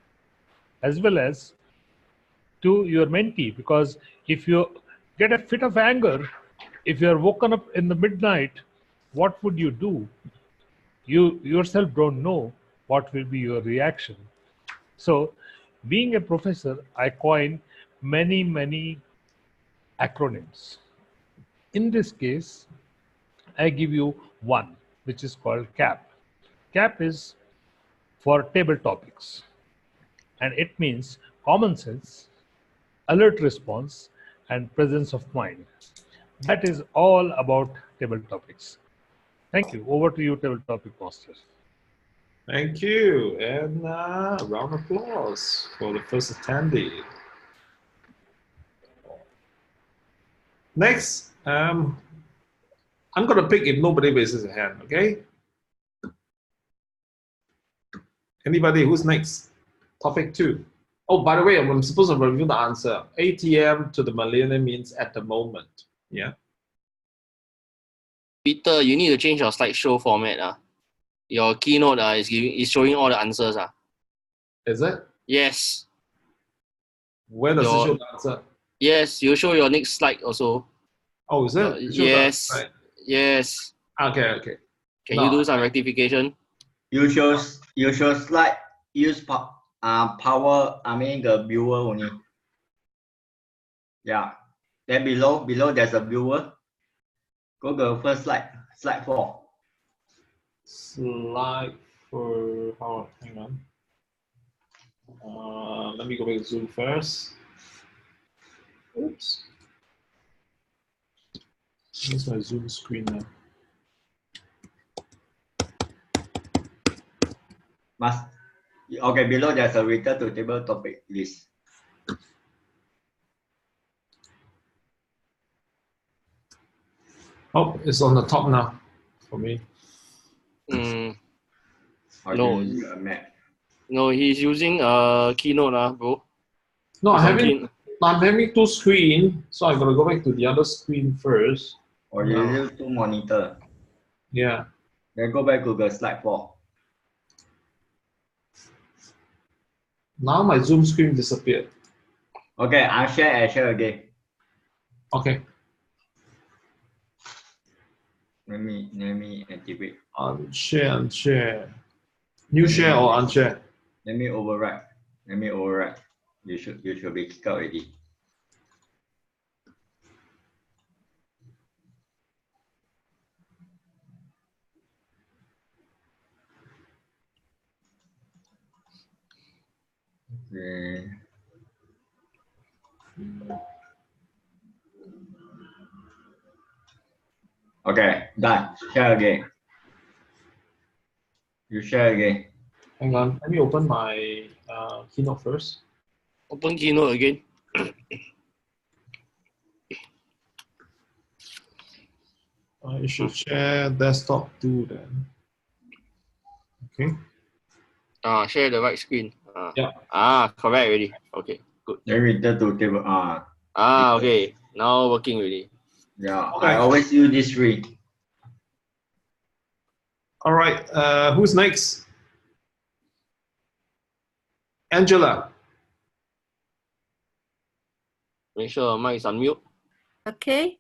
as well as to your mentee, because if you get a fit of anger, if you're woken up in the midnight, what would you do? You yourself don't know what will be your reaction. So being a professor, I coined many acronyms. In this case, I give you one, which is called CAP. CAP is for table topics, and it means common sense, alert response, and presence of mind. That is all about table topics. Thank you. Over to you, table topic master. Thank you, and a round of applause for the first attendee. Next, I'm going to pick if nobody raises a hand, okay? Anybody who's next? Topic 2. Oh, by the way, I'm supposed to review the answer. ATM to the millennial means at the moment. Yeah. Peter, you need to change your slideshow format. Your keynote is showing all the answers. Is it? Yes. Where does it show the answer? Yes, you show your next slide also. Oh, is it? Yes. Right. Yes. Okay. Can you do some rectification? You show slide use power. I mean the viewer only. Yeah. Then below there's a viewer. Go to the first slide. Slide 4. Slide 4. Oh, hang on. Let me go back to Zoom first. Oops. Here's my Zoom screen now. Okay, below there's a return to table topic list. Oh, it's on the top now for me. No, he's using a keynote, bro. No, I'm having 2 screens, so I'm gonna go back to the other screen first. Or you use 2 monitor. Yeah. Then go back to the slide 4. Now my Zoom screen disappeared. Okay, I share again. Okay. Let me activate. Unshare. New share or unshare? Let me override. You should be kicked out already. Okay. Okay, done. Share again. You share again. Hang on, let me open my Keynote first. Open Keynote again. You should share desktop too then. Okay. Share the right screen. Yeah. Correct already. Okay, good. Then return to table. Okay. Now working already. Yeah, Okay. I always use this three. All right. Who's next? Angela. Make sure mic is unmute. Okay.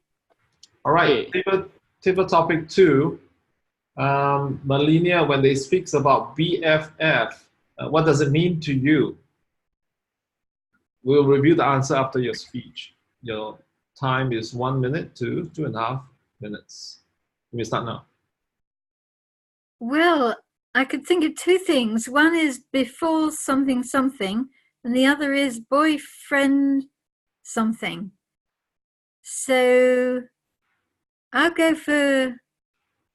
All right. Table topic 2. Malinia, when they speaks about BFF, what does it mean to you? We'll review the answer after your speech. Your time is 1 minute to 2.5 minutes. Let me start now. Well, I could think of two things. One is before something something, and the other is boyfriend something. So I'll go for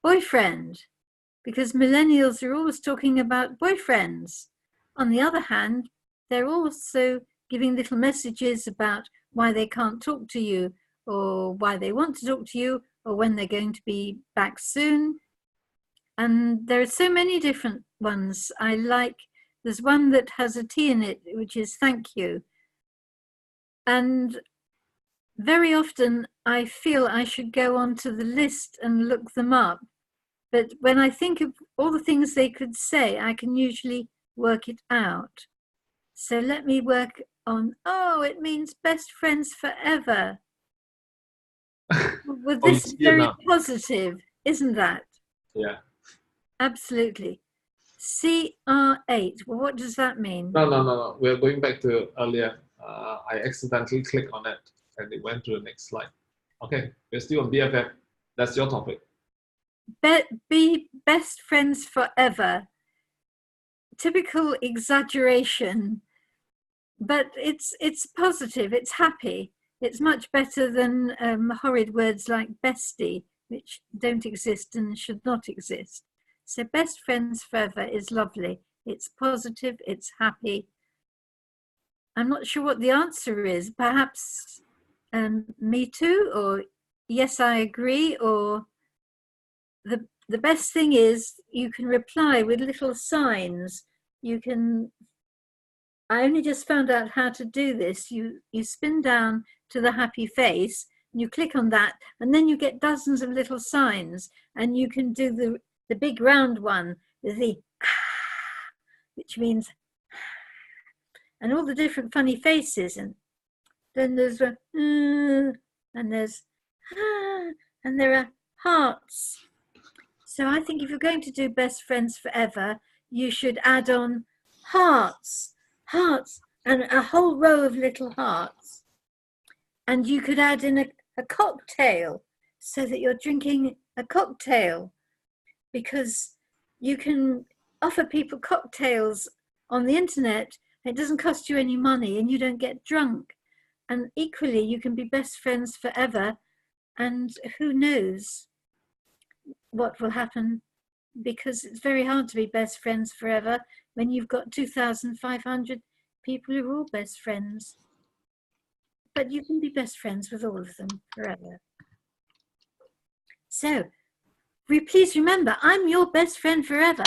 boyfriend, because millennials are always talking about boyfriends. On the other hand, they're also giving little messages about why they can't talk to you, or why they want to talk to you, or when they're going to be back soon. And there are so many different ones. I like, there's one that has a T in it, which is thank you. And very often I feel I should go onto the list and look them up. But when I think of all the things they could say, I can usually work it out. So let me work on, it means best friends forever. Well, this is very positive, isn't that? Yeah. Absolutely. CR8, well, what does that mean? No. We're going back to earlier. I accidentally clicked on it and it went to the next slide. Okay, we're still on BFF. That's your topic. Be best friends forever. Typical exaggeration, but it's positive, it's happy. It's much better than horrid words like bestie, which don't exist and should not exist. So best friends forever is lovely. It's positive, it's happy. I'm not sure what the answer is. Perhaps me too, or yes, I agree, or the best thing is you can reply with little signs. You can, I only just found out how to do this. You spin down to the happy face, and you click on that, and then you get dozens of little signs, and you can do the big round one with the which means, and all the different funny faces, and then there's a and there's and there are hearts. So I think if you're going to do best friends forever, you should add on hearts, and a whole row of little hearts. And you could add in a cocktail, so that you're drinking a cocktail, because you can offer people cocktails on the internet. It doesn't cost you any money and you don't get drunk. And equally, you can be best friends forever, and who knows what will happen, because it's very hard to be best friends forever when you've got 2,500 people who are all best friends. But you can be best friends with all of them forever. So please remember, I'm your best friend forever.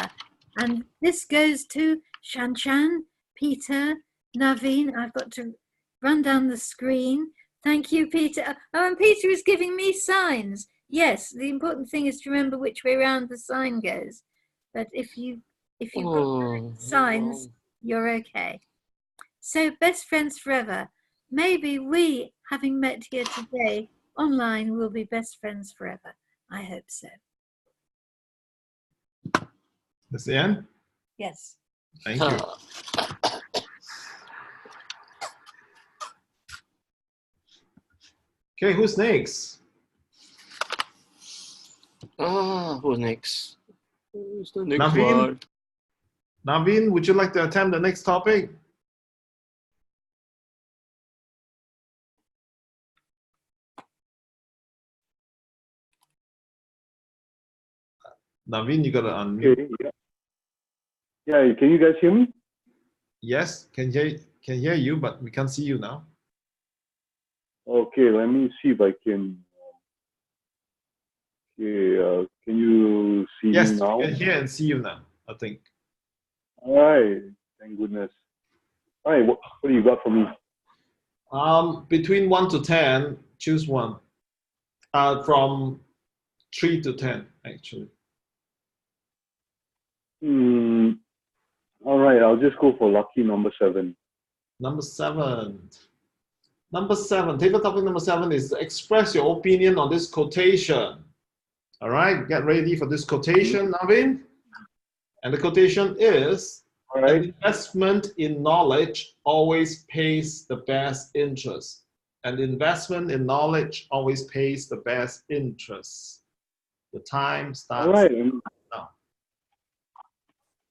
And this goes to Shanshan, Peter, Naveen. I've got to run down the screen. Thank you, Peter. Oh, and Peter is giving me signs. Yes, the important thing is to remember which way around the sign goes. But if you've got signs, you're okay. So, best friends forever. Maybe we, having met here today online, will be best friends forever. I hope so. That's the end? Yes. Thank you. Okay, who's next? Who's next? Who's the next Naveen? one? Naveen, would you like to attempt the next topic? Naveen, you gotta unmute. Okay, yeah. Yeah, can you guys hear me? Yes, can hear you, but we can't see you now. Okay, let me see if I can. Okay, can you see Yes, me now? we can hear and see you now, I think. All right, thank goodness. All right, what do you got for me? Between 1 to 10, choose one. From 3 to 10, actually. All right, I'll just go for lucky number 7. Number 7. Number 7, table topic number 7 is express your opinion on this quotation. All right, get ready for this quotation, Naveen. And the quotation is, all right, an investment in knowledge always pays the best interest. An investment in knowledge always pays the best interest. The time starts all right. now.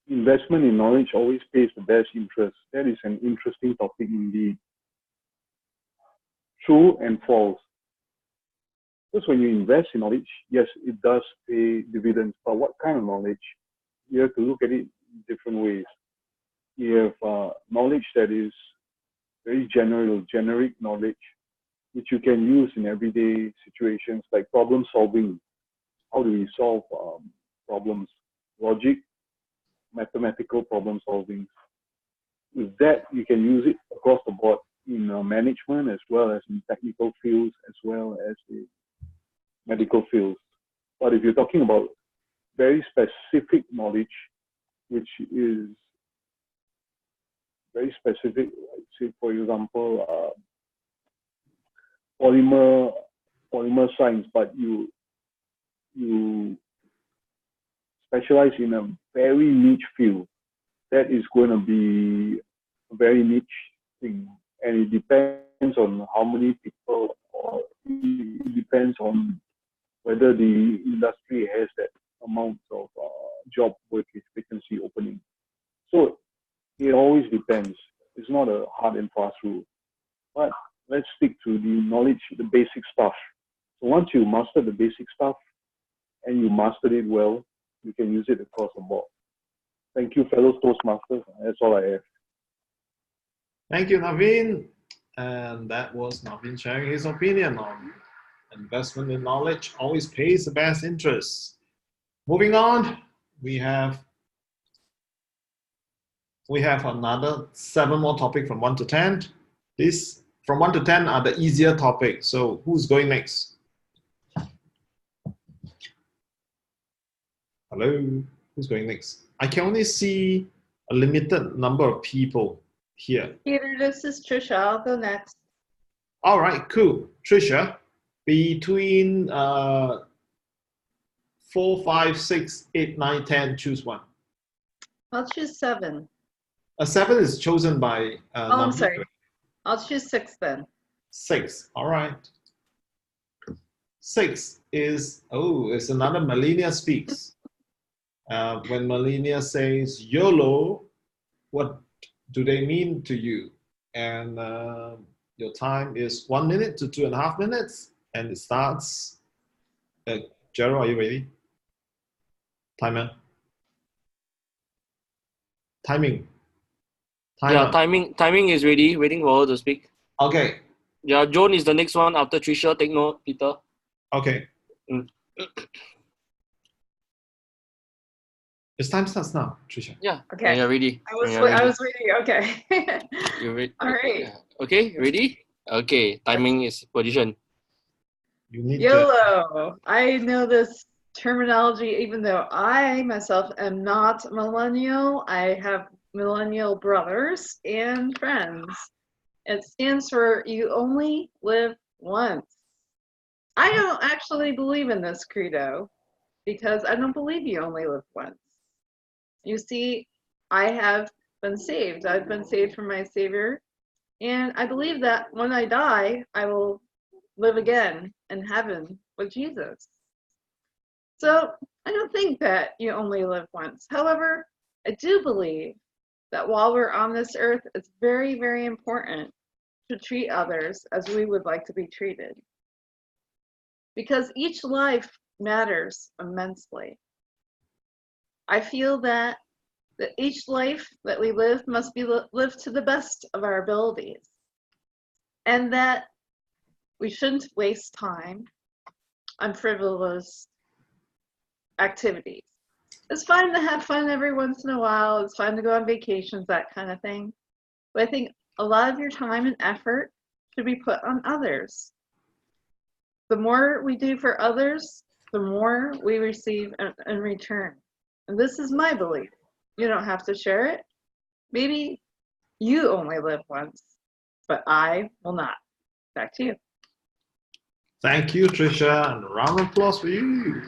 Investment in knowledge always pays the best interest. That is an interesting topic indeed. True and false. Because when you invest in knowledge, yes, it does pay dividends. But what kind of knowledge? You have to look at it in different ways. You have knowledge that is very general, generic knowledge, which you can use in everyday situations like problem solving. How do we solve problems? Logic, mathematical problem solving. With that, you can use it across the board in management as well as in technical fields as well as in medical fields. But if you're talking about very specific knowledge, which is very specific, say for example, polymer science, but you specialize in a very niche field, that is going to be a very niche thing, and it depends on how many people, or it depends on whether the industry has that amount of job vacancy opening. So it always depends. It's not a hard and fast rule. But let's stick to the knowledge, the basic stuff. So once you master the basic stuff and you mastered it well, you can use it across the board. Thank you, fellow Toastmasters. That's all I have. Thank you, Naveen. And that was Naveen sharing his opinion on investment in knowledge always pays the best interest. Moving on, we have another 7 more topics from 1 to 10. This from 1 to 10 are the easier topics. So who's going next? Hello, who's going next? I can only see a limited number of people here. Peter, this is Trisha. I'll go next. All right, cool. Trisha, between 4, 5, 6, 8, 9, 10, choose one. I'll choose 7. A 7 is chosen by Oh, I'm sorry. I'll choose 6 then. 6, all right. 6 is, it's another Melania speaks. When Melania says YOLO, what do they mean to you? And your time is 1 minute to 2.5 minutes, and it starts. Gerald, are you ready? Timer. Timing. Yeah, timing is ready, waiting for her to speak. Okay. Yeah, Joan is the next one after Trisha. Take note, Peter. Okay. It's time starts now, Trisha. Yeah. Okay. You're ready. I was ready. Okay. You're ready. All right. Okay, ready? Okay, timing is position. You need YOLO. I know this terminology, even though I myself am not millennial. I have millennial brothers and friends. It stands for you only live once. I don't actually believe in this credo because I don't believe you only live once. You see, I have been saved. I've been saved from my Savior. And I believe that when I die, I will live again in heaven with Jesus. So I don't think that you only live once. However, I do believe that while we're on this earth, it's very, very important to treat others as we would like to be treated. Because each life matters immensely. I feel that each life that we live must be lived to the best of our abilities. And that we shouldn't waste time on frivolous activities. It's fine to have fun every once in a while. It's fine to go on vacations, that kind of thing. But I think a lot of your time and effort should be put on others. The more we do for others, the more we receive in return. And this is my belief. You don't have to share it. Maybe you only live once, but I will not. Back to you. Thank you, Tricia, and a round of applause for you.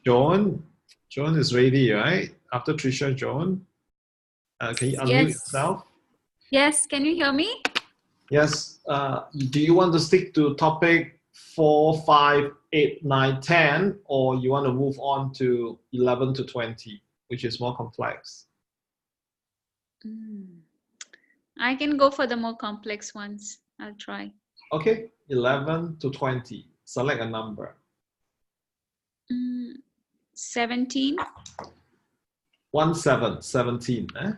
Joan is ready, right? After Tricia, Joan. Can you unmute yourself? Yes, can you hear me? Yes. Do you want to stick to topic 4, 5, 8, 9, 10, or you want to move on to 11 to 20, which is more complex? I can go for the more complex ones. I'll try. Okay, 11 to 20. Select a number. 17. 17.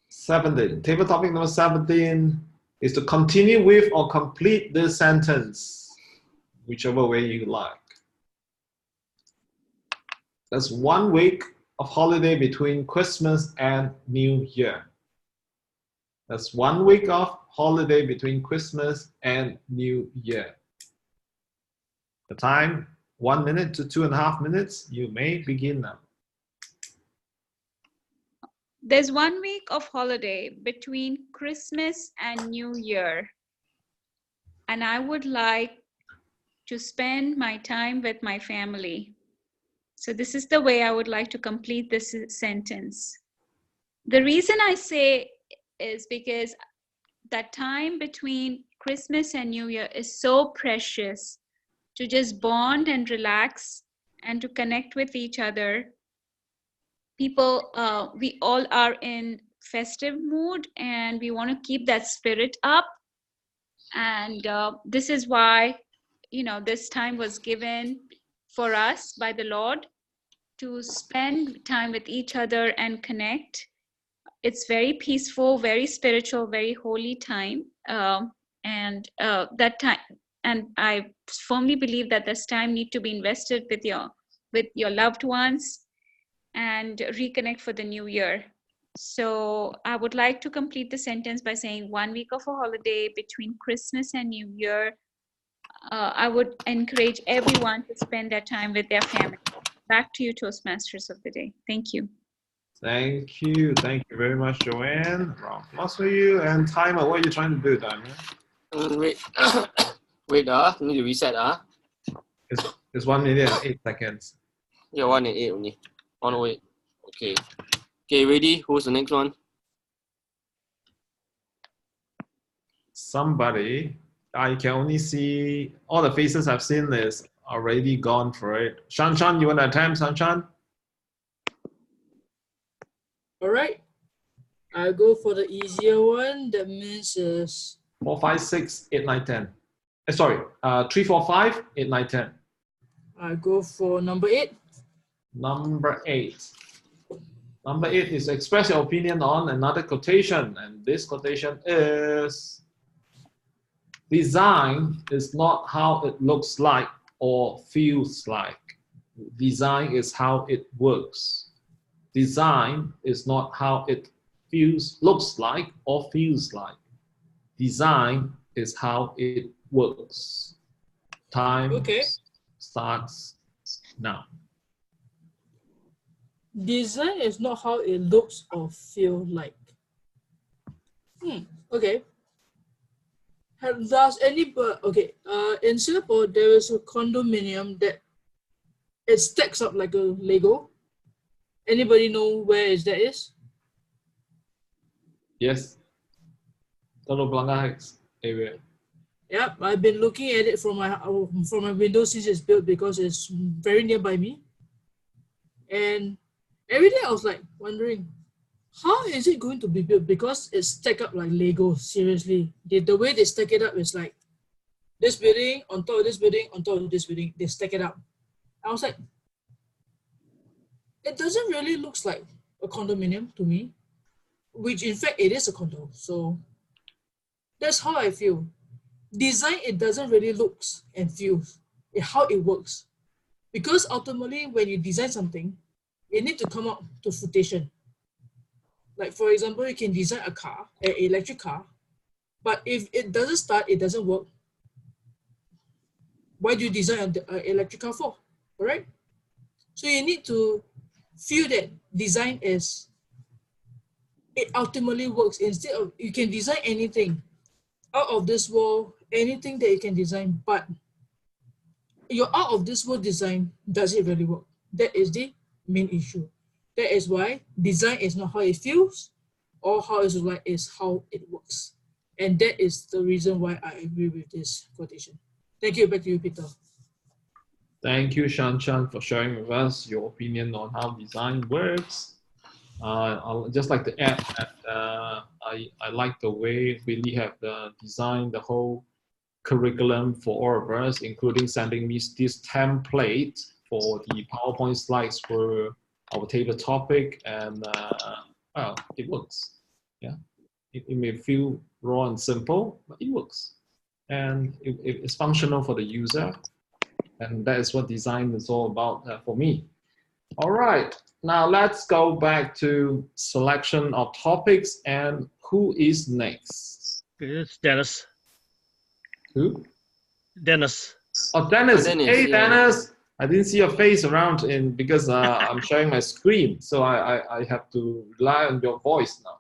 17. Table topic number 17 is to continue with or complete this sentence, whichever way you like. That's 1 week of holiday between Christmas and New Year. That's 1 week of holiday between Christmas and New Year. The time, 1 minute to 2.5 minutes. You may begin now. There's 1 week of holiday between Christmas and New Year. And I would like to spend my time with my family. So this is the way I would like to complete this sentence. The reason I say is because that time between Christmas and New Year is so precious to just bond and relax and to connect with each other. People, we all are in festive mood and we want to keep that spirit up. And this is why, this time was given for us by the Lord to spend time with each other and connect. It's very peaceful, very spiritual, very holy time. That time, and I firmly believe that this time need to be invested with your loved ones and reconnect for the new year. So I would like to complete the sentence by saying 1 week of a holiday between Christmas and New Year. I would encourage everyone to spend their time with their family. Back to you, Toastmasters of the day. Thank you. Thank you. Thank you very much, Joanne. Round of applause for you. And timer, what are you trying to do, timer? Wait. Wait, need to reset. It's 1 minute and 8 seconds. Yeah, 1 and 8 only. 108. Okay. Okay, ready? Who's the next one? Somebody. I can only see all the faces I've seen is already gone for it. Shan, you want to attempt, Shan? All right. I'll go for the easier one. That means 4, 5, 6, 8, 9, 10. Sorry, 3, 4, 5, 8, 9, 10. I'll go for number 8. Number 8. Number 8 is express your opinion on another quotation, and this quotation is: design is not how it looks like or feels like. Design is how it works. Design is not how it looks like or feels like. Design is how it works. Time starts now. Design is not how it looks or feel like. Okay. Does anybody, okay, in Singapore, there is a condominium that it stacks up like a Lego. Anybody know where is that is? Yes. Telok Blangah Heights area. Yeah, I've been looking at it from my window since it's built because it's very nearby me. And every day I was like wondering, how is it going to be built? Because it's stacked up like Lego, seriously. The way they stack it up is like this building on top of this building on top of this building, they stack it up. I was like, it doesn't really look like a condominium to me, which in fact it is a condo. So that's how I feel. Design, it doesn't really look and feel how it works. Because ultimately, when you design something, it needs to come up to fruition. Like for example, you can design a car, an electric car, but if it doesn't start, it doesn't work. Why do you design an electric car for? Correct? So you need to feel that design is, it ultimately works. Instead of, you can design anything out of this world, anything that you can design, but your out of this world design, does it really work? That is the main issue. That is why design is not how it feels, or how it's like, is how it works. And that is the reason why I agree with this quotation. Thank you. Back to you, Peter. Thank you, Shan for sharing with us your opinion on how design works. I'll just like to add that I like the way we have designed the whole curriculum for all of us, including sending me this template for the PowerPoint slides for our table topic, and well, it works. Yeah, it may feel raw and simple, but it works, and it's functional for the user, and that is what design is all about for me. All right, now let's go back to selection of topics, and who is next? It's Dennis. Who? Dennis. Oh, Dennis. Dennis, Hey, yeah. Dennis. I didn't see your face around because I'm sharing my screen, so I have to rely on your voice now.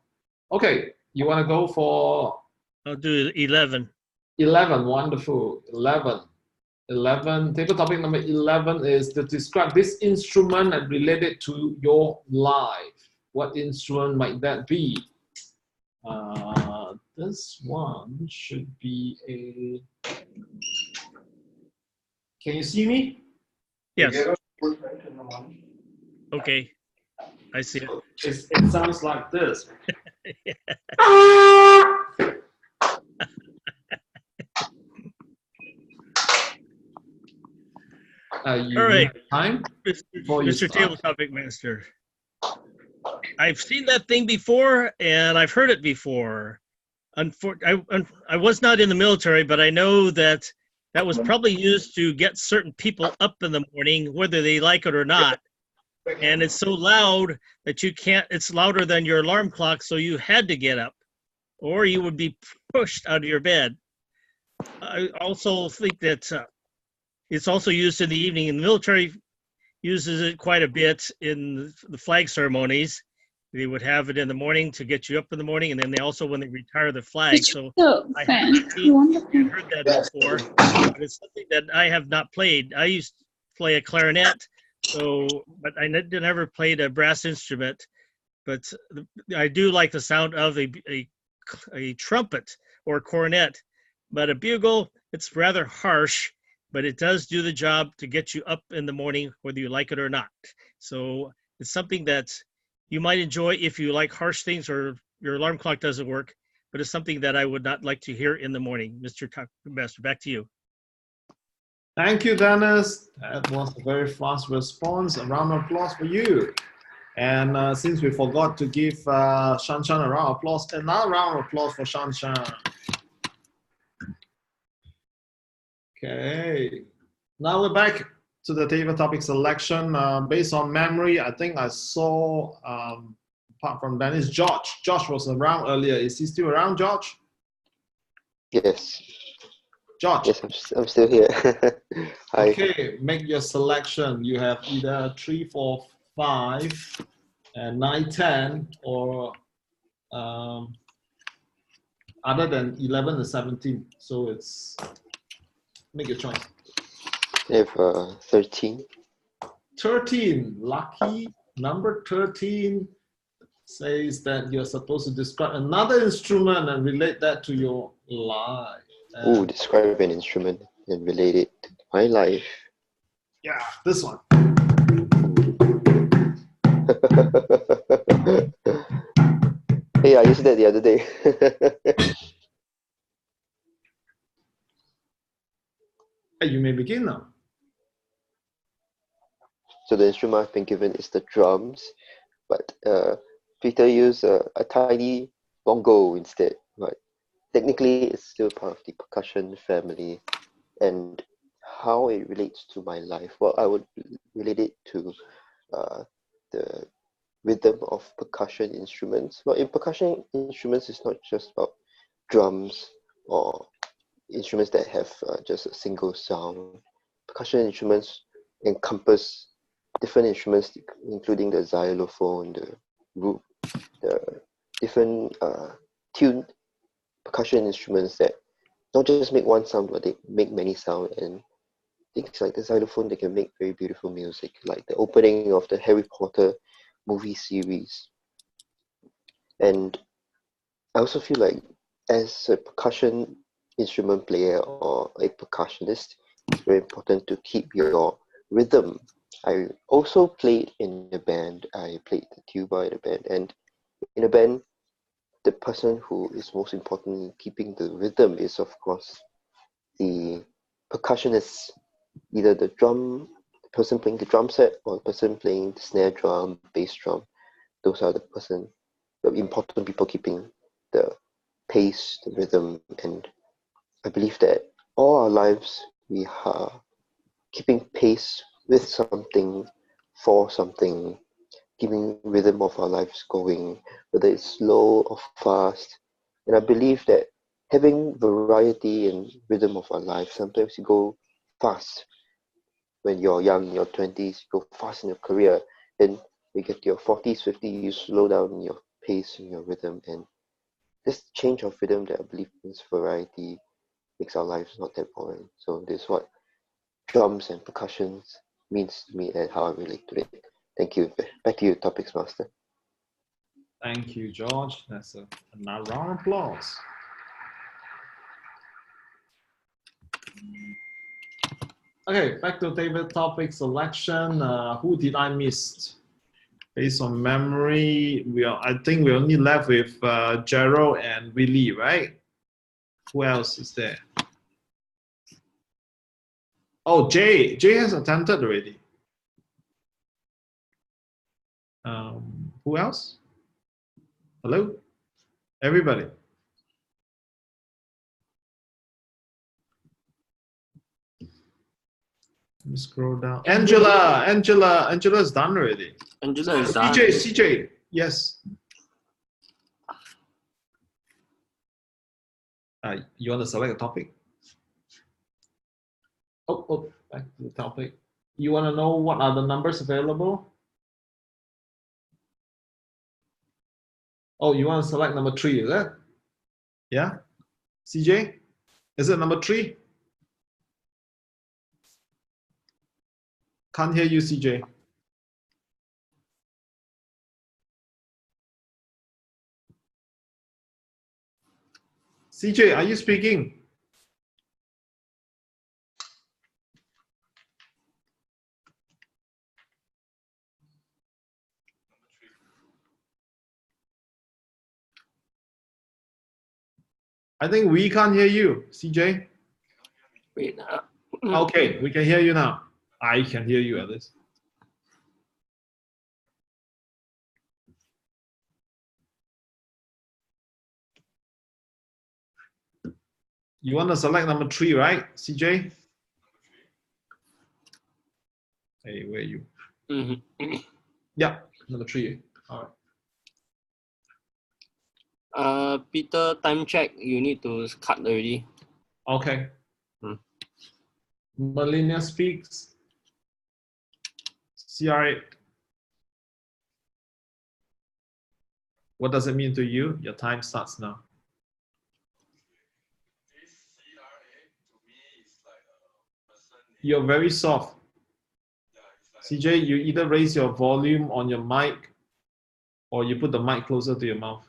Okay, you want to go for? I'll do 11. 11, wonderful. 11. Table topic number 11 is to describe this instrument and relate it to your life. What instrument might that be? This one should be a. Can you see me? Yes. Okay. I see it. It sounds like this. All right. Time Mr. Table Topic Master. I've seen that thing before, and I've heard it before. I was not in the military, but I know that was probably used to get certain people up in the morning, whether they like it or not. And it's so loud that you can't, it's louder than your alarm clock, so you had to get up, or you would be pushed out of your bed. I also think that it's also used in the evening, and the military uses it quite a bit in the flag ceremonies. They would have it in the morning to get you up in the morning, and then they also, when they retire the flag. So I have heard that before, but it's something that I have not played. I used to play a clarinet, but I never played a brass instrument. But I do like the sound of a trumpet or a cornet. But a bugle, it's rather harsh, but it does do the job to get you up in the morning, whether you like it or not. So it's something that you might enjoy if you like harsh things or your alarm clock doesn't work, but it's something that I would not like to hear in the morning. Mr. Master, back to you. Thank you, Dennis. That was a very fast response. A round of applause for you. And since we forgot to give Shan a round of applause, another round of applause for Shan. Okay, now we're back to the table topic selection. Based on memory, I think I saw, apart from Dennis, George. George was around earlier. Is he still around, George? Yes. George. Yes, I'm still here. Hi. Okay, make your selection. You have either 3, 4, 5, and 9, 10, or other than 11 and 17. So it's, make your choice. I have 13. 13, lucky number 13 says that you're supposed to describe another instrument and relate that to your life. Ooh, describe an instrument and relate it to my life. Yeah, this one. Hey, I used that the other day. Hey, you may begin now. So the instrument I've been given is the drums, but Peter used a tiny bongo instead. But technically, it's still part of the percussion family. And how it relates to my life, well, I would relate it to the rhythm of percussion instruments. Well, in percussion instruments, it's not just about drums or instruments that have just a single sound. Percussion instruments encompass different instruments, including the xylophone, the root, the different tuned percussion instruments that not just make one sound, but they make many sound. And things like the xylophone, they can make very beautiful music, like the opening of the Harry Potter movie series. And I also feel like as a percussion instrument player or a percussionist, it's very important to keep your rhythm. I also played in a band. I played the tuba in a band, and in a band, the person who is most important in keeping the rhythm is, of course, the percussionist, either the person playing the drum set or the person playing the snare drum, bass drum. Those are the important people keeping the pace, the rhythm, and I believe that all our lives we are keeping pace with something, for something, keeping rhythm of our lives going, whether it's slow or fast. And I believe that having variety and rhythm of our life, sometimes you go fast when you're young, in your 20s, you go fast in your career. Then you get to your 40s, 50s, you slow down in your pace and your rhythm. And this change of rhythm that I believe brings variety, makes our lives not that boring. So this is what drums and percussions means to me and how I relate to it. Thank you. Back to you, Topics Master. Thank you, George. That's another round of applause. Okay, back to David topic selection. Who did I miss? Based on memory, I think we only left with Gerald and Willie, right? Who else is there? Oh, Jay. Jay has attempted already. Who else? Hello? Everybody. Let me scroll down. Angela's done already. Angela is done. CJ, yes. You want to select a topic? Oh, back to the topic. You want to know what are the numbers available? Oh, you want to select number 3, is it? Yeah? CJ? Is it number 3? Can't hear you, CJ. CJ, are you speaking? I think we can't hear you, CJ. Wait. Okay, we can hear you now. I can hear you at least. You want to select number 3, right, CJ? Hey, where are you? Yeah, number 3. All right. Peter, time check. You need to cut already. Okay. Melina speaks. CRA. What does it mean to you? Your time starts now. You're very soft. CJ, you either raise your volume on your mic or you put the mic closer to your mouth.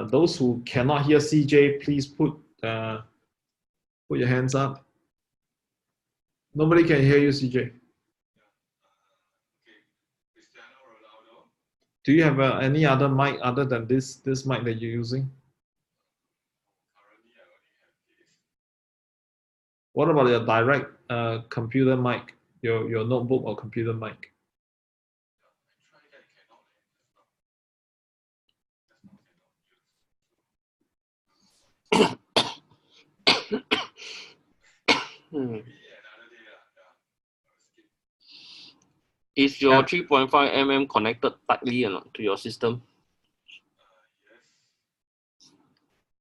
Those who cannot hear CJ, please put your hands up. Nobody can hear you, CJ. Do you have any other mic other than this mic that you're using? What about your direct computer mic, your notebook or computer mic? Is your 3.5 mm connected tightly or not to your system?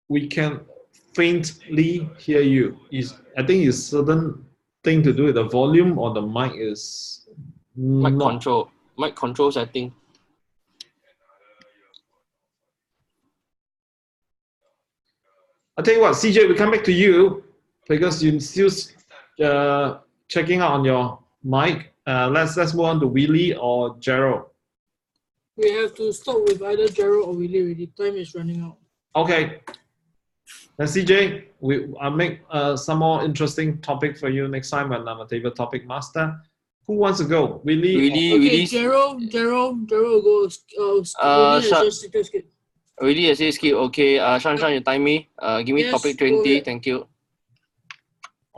We can faintly hear you. I think it's certain thing to do with the volume or the mic is Mic not. control. Mic control setting. I'll tell you what, CJ, we come back to you because you're still checking out on your mic. Let's move on to Willie or Gerald. We have to stop with either Gerald or Willie already. Time is running out. Okay. Then CJ, I'll make some more interesting topic for you next time when I'm a table topic master. Who wants to go? Willie? Okay, Gerald will go. Willie has just skip. Willie has skip. Okay, Shanshan, you time me. Give me Yes, topic go 20. ahead. Thank you.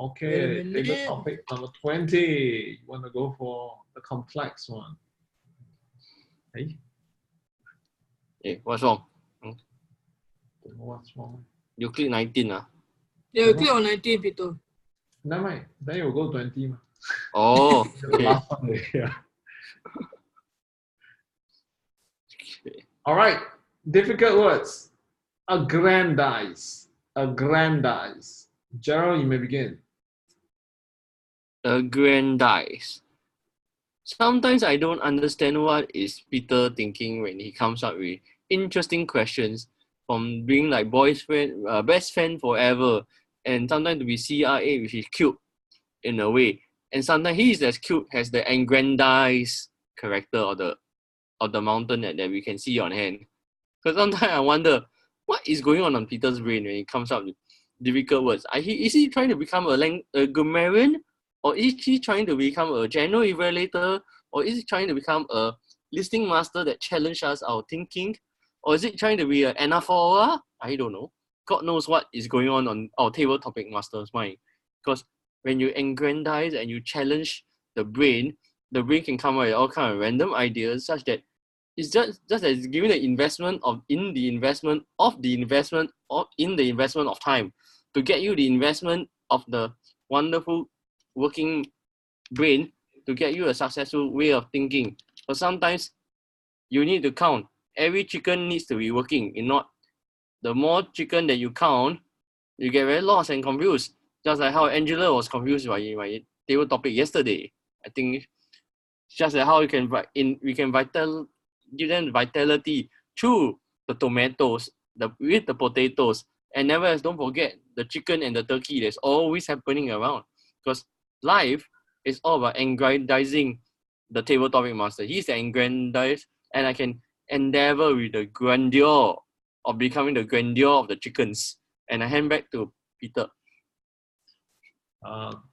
Okay, table topic number 20. You want to go for the complex one? Hey? Hey, what's wrong? Don't know what's wrong. You click 19. Yeah, we click on 19, Peter. Never mind. Then you'll go 20. Oh, the okay. last one. Yeah. All right. Difficult words. Aggrandize. Aggrandize. Gerald, you may begin. Aggrandize. Sometimes I don't understand what is Peter thinking when he comes up with interesting questions, from being like best friend forever, and sometimes to be CRA, which is cute in a way, and sometimes he is as cute as the aggrandize character of the mountain that we can see on hand. Because sometimes I wonder what is going on Peter's brain when he comes up with difficult words. Is he trying to become a grammarian? Or is he trying to become a general evaluator? Or is he trying to become a listing master that challenges our thinking? Or is it trying to be an anaphora? I don't know. God knows what is going on our table topic master's mind. Because when you aggrandize and you challenge the brain can come up with all kind of random ideas, such that it's just as giving the investment in the investment of time to get you the investment of the wonderful working brain to get you a successful way of thinking. But sometimes you need to count. Every chicken needs to be working. If not, the more chicken that you count, you get very lost and confused. Just like how Angela was confused by my table topic yesterday. I think just like how we can give them vitality through the tomatoes, with the potatoes, and don't forget the chicken and the turkey that's always happening around. Because life is all about aggrandizing the table topic master. He's the aggrandize, and I can endeavor with the grandeur of becoming the grandeur of the chickens. And I hand back to Peter.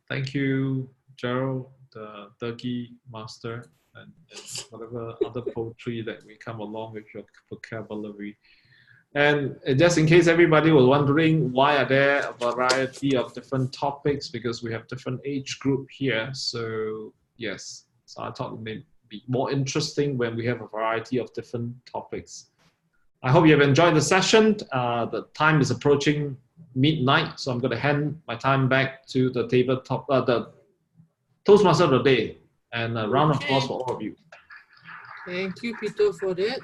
Thank you, Gerald, the turkey master, and whatever other poetry that we come along with your vocabulary. And just in case everybody was wondering, why are there a variety of different topics? Because we have different age group here. So yes, so I thought it may be more interesting when we have a variety of different topics. I hope you have enjoyed the session. The time is approaching midnight, so I'm going to hand my time back to the the Toastmaster of the day, and a round of applause for all of you. Thank you, Peter, for that.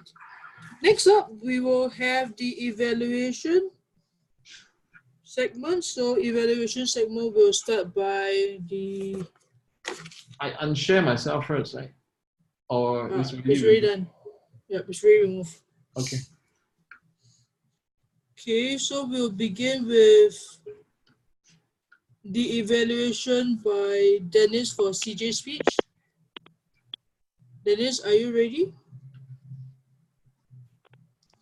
Next up, we will have the evaluation segment. So evaluation segment will start by the... I unshare myself first, right? Or it's already done. Yep, it's already removed. Okay. Okay, so we'll begin with the evaluation by Dennis for CJ speech. Dennis, are you ready?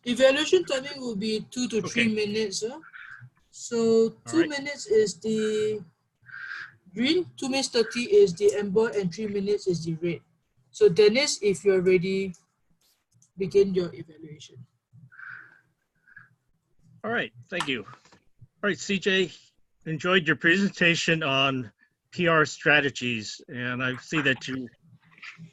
Evaluation timing will be 2 to 3 minutes. So 2 minutes is the green, 2 minutes 30 is the amber, and 3 minutes is the red. So Dennis, if you're ready, begin your evaluation. All right, thank you. All right, CJ, enjoyed your presentation on PR strategies, and I see that you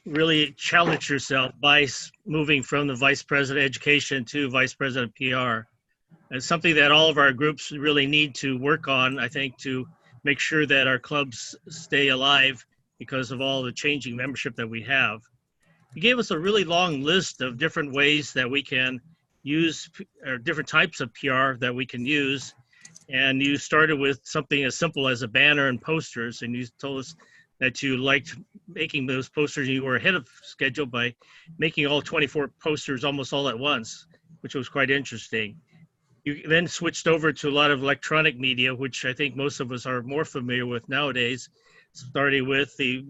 really challenged yourself by moving from the Vice President Education to Vice President PR. It's something that all of our groups really need to work on, I think, to make sure that our clubs stay alive because of all the changing membership that we have. You gave us a really long list of different ways that we can use, or different types of PR that we can use. And you started with something as simple as a banner and posters, and you told us that you liked making those posters. You were ahead of schedule by making all 24 posters almost all at once, which was quite interesting. You then switched over to a lot of electronic media, which I think most of us are more familiar with nowadays, starting with the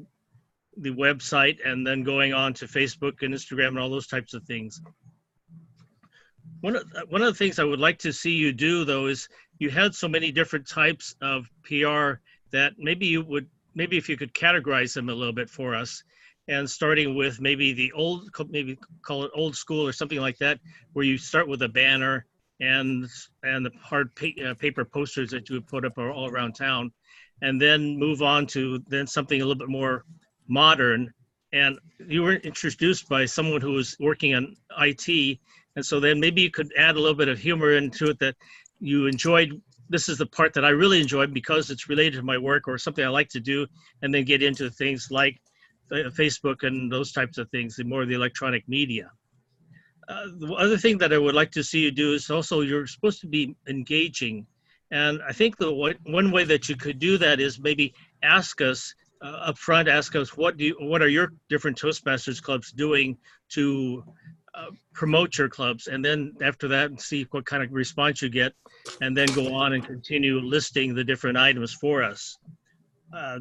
website and then going on to Facebook and Instagram and all those types of things. One of the things I would like to see you do, though, is you had so many different types of PR that maybe if you could categorize them a little bit for us, and starting with maybe maybe call it old school or something like that, where you start with a banner and the hard paper posters that you would put up all around town, and then move on to then something a little bit more modern. And you were introduced by someone who was working on IT, and so then maybe you could add a little bit of humor into it, that you enjoyed. This is the part that I really enjoyed because it's related to my work or something I like to do, and then get into things like Facebook and those types of things, the more of the electronic media. The other thing that I would like to see you do is also, you're supposed to be engaging. And I think the one way that you could do that is maybe ask us up front, ask us what are your different Toastmasters clubs doing to promote your clubs, and then after that see what kind of response you get, and then go on and continue listing the different items for us.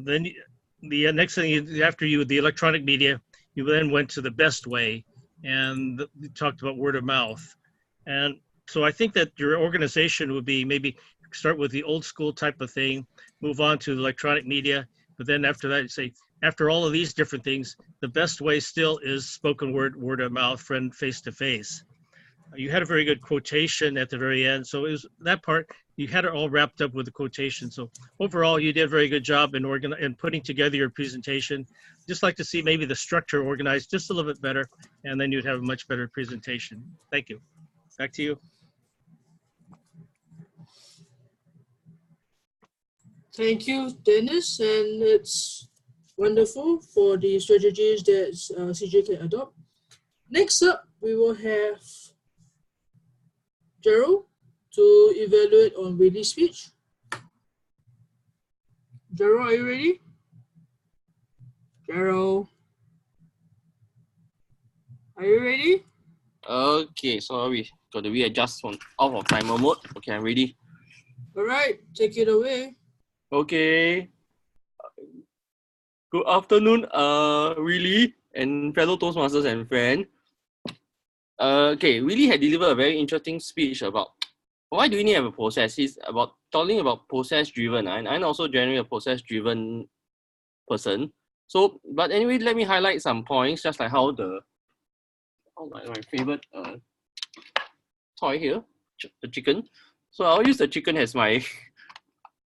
Then the next thing, after the electronic media, you then went to the best way, and we talked about word of mouth. And so I think that your organization would be maybe start with the old school type of thing, move on to the electronic media, but then after that, you say, after all of these different things, the best way still is spoken word of mouth, friend face to face. You had a very good quotation at the very end. So it was that part, you had it all wrapped up with the quotation. So overall, you did a very good job in putting together your presentation. Just like to see maybe the structure organized just a little bit better, and then you'd have a much better presentation. Thank you. Back to you. Thank you, Dennis, and it's wonderful for the strategies that CJ can adopt. Next up, we will have Gerald to evaluate on Willy's speech. Gerald, are you ready? Gerald, are you ready? Okay, sorry. Got to readjust from out of timer mode. Okay, I'm ready. All right, take it away. Okay. Good afternoon, Willy and fellow Toastmasters and friend. Okay, Willy had delivered a very interesting speech about why do we need to have a process. He's talking about process-driven, and I'm also generally a process-driven person. So, but anyway, let me highlight some points, just like how my favorite toy here, the chicken. So I'll use the chicken as my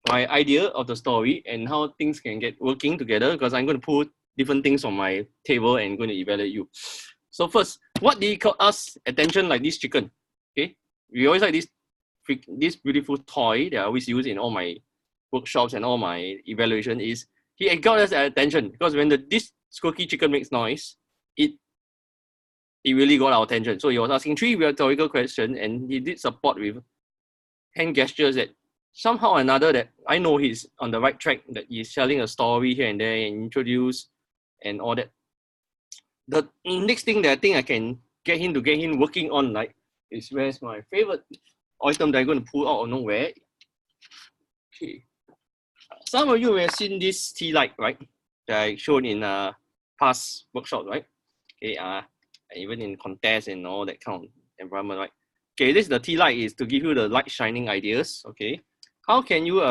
idea of the story and how things can get working together, because I'm going to put different things on my table and going to evaluate you. So first, what did caught us attention like this chicken? Okay, we always like this beautiful toy that I always use in all my workshops and all my evaluation. Is he got us attention because when this squeaky chicken makes noise, it really got our attention. So he was asking 3 rhetorical questions, and he did support with hand gestures that somehow or another that I know he's on the right track, that he's telling a story here and there and introduce and all that. The next thing that I think I can get him working on, like, is where's my favorite item that I'm going to pull out of nowhere. Okay. Some of you may have seen this tea light, right? That I showed in past workshop, right? Okay, even in contests and all that kind of environment, right? Okay, this is the tea light is to give you the light shining ideas. Okay, how can you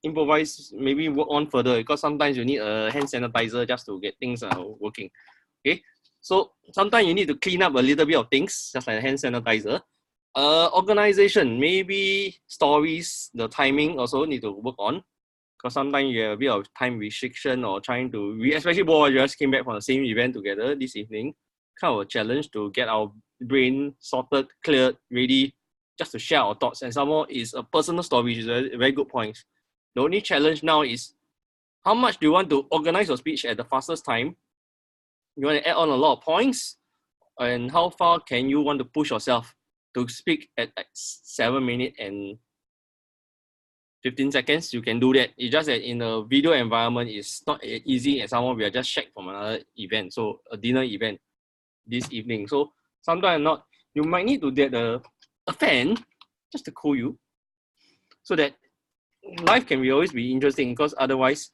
improvise, maybe work on further, because sometimes you need a hand sanitizer just to get things working. Okay, so sometimes you need to clean up a little bit of things, just like a hand sanitizer. Organization, maybe stories, the timing also need to work on, because sometimes you have a bit of time restriction or trying to, especially both of us just came back from the same event together this evening, kind of a challenge to get our brain sorted, cleared, ready, just to share our thoughts. And some more is a personal story, which is a very good point. The only challenge now is how much do you want to organize your speech at the fastest time? You want to add on a lot of points, and how far can you want to push yourself to speak at like 7 minutes and 15 seconds? You can do that. It's just that in a video environment, it's not easy, and someone we are just checked from another event, so a dinner event this evening. So sometimes not, you might need to get a fan just to cool you, so that life can always be interesting, because otherwise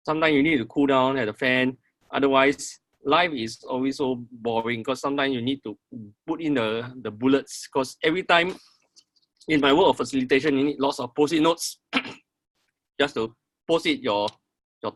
sometimes you need to cool down at the fan. Otherwise life is always so boring, because sometimes you need to put in the bullets, because every time in my work of facilitation you need lots of post-it notes just to post-it your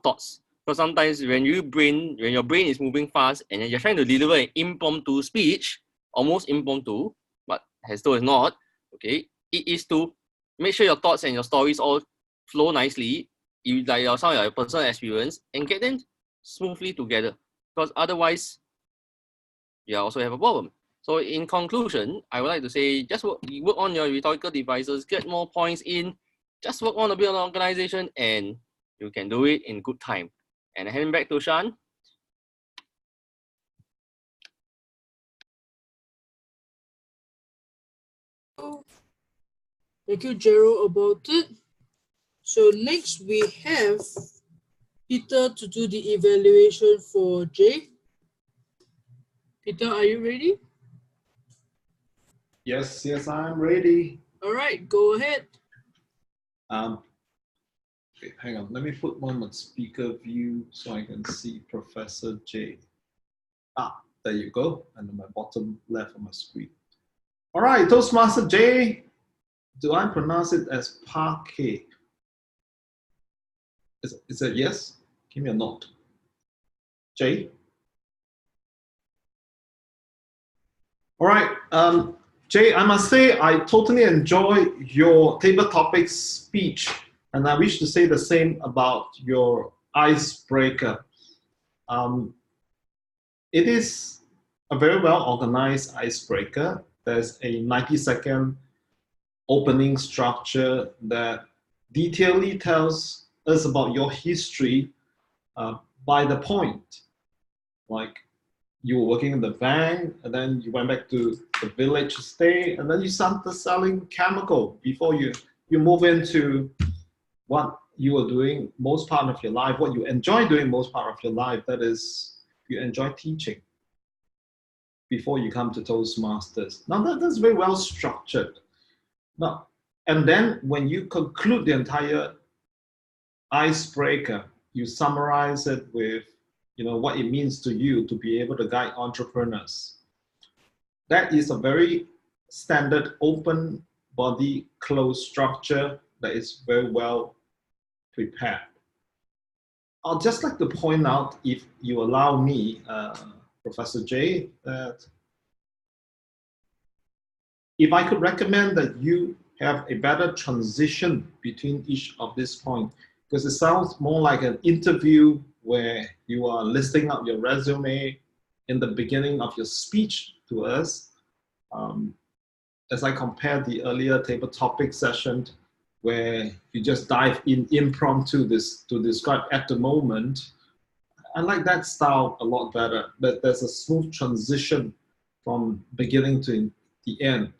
thoughts. Because sometimes when your brain is moving fast and you're trying to deliver an impromptu speech, almost impromptu, but as though it's not, okay, it is to make sure your thoughts and your stories all flow nicely, you like your personal experience, and get them smoothly together. Because otherwise, you also have a problem. So in conclusion, I would like to say, just work on your rhetorical devices, get more points in, just work on a bit of organization, and you can do it in good time. And I hand back to Shan. Thank you, Gerald, about it. So next we have Peter to do the evaluation for Jay. Peter, are you ready? Yes, I'm ready. All right, go ahead. Okay, hang on. Let me put one on speaker view so I can see Professor J. There you go. And then my bottom left of my screen. All right, Toastmaster J. Do I pronounce it as parquet? Is it yes? Give me a note. J. All right, Jay, I must say I totally enjoy your table topics speech, and I wish to say the same about your icebreaker. It is a very well organized icebreaker. There's a 90-second opening structure that detailedly tells us about your history by the point. Like, you were working in the bank, and then you went back to the village to stay, and then you started selling chemical before you move into what you were doing most part of your life, what you enjoy doing most part of your life, that is, you enjoy teaching before you come to Toastmasters. Now that's very well structured. Now, and then when you conclude the entire icebreaker, you summarize it with what it means to you to be able to guide entrepreneurs. That is a very standard open body closed structure that is very well prepared. I'd just like to point out, if you allow me, Professor J, that if I could recommend that you have a better transition between each of these points, because it sounds more like an interview where you are listing out your resume in the beginning of your speech to us. As I compare the earlier table topic session where you just dive in impromptu to describe at the moment, I like that style a lot better, but there's a smooth transition from beginning to the end.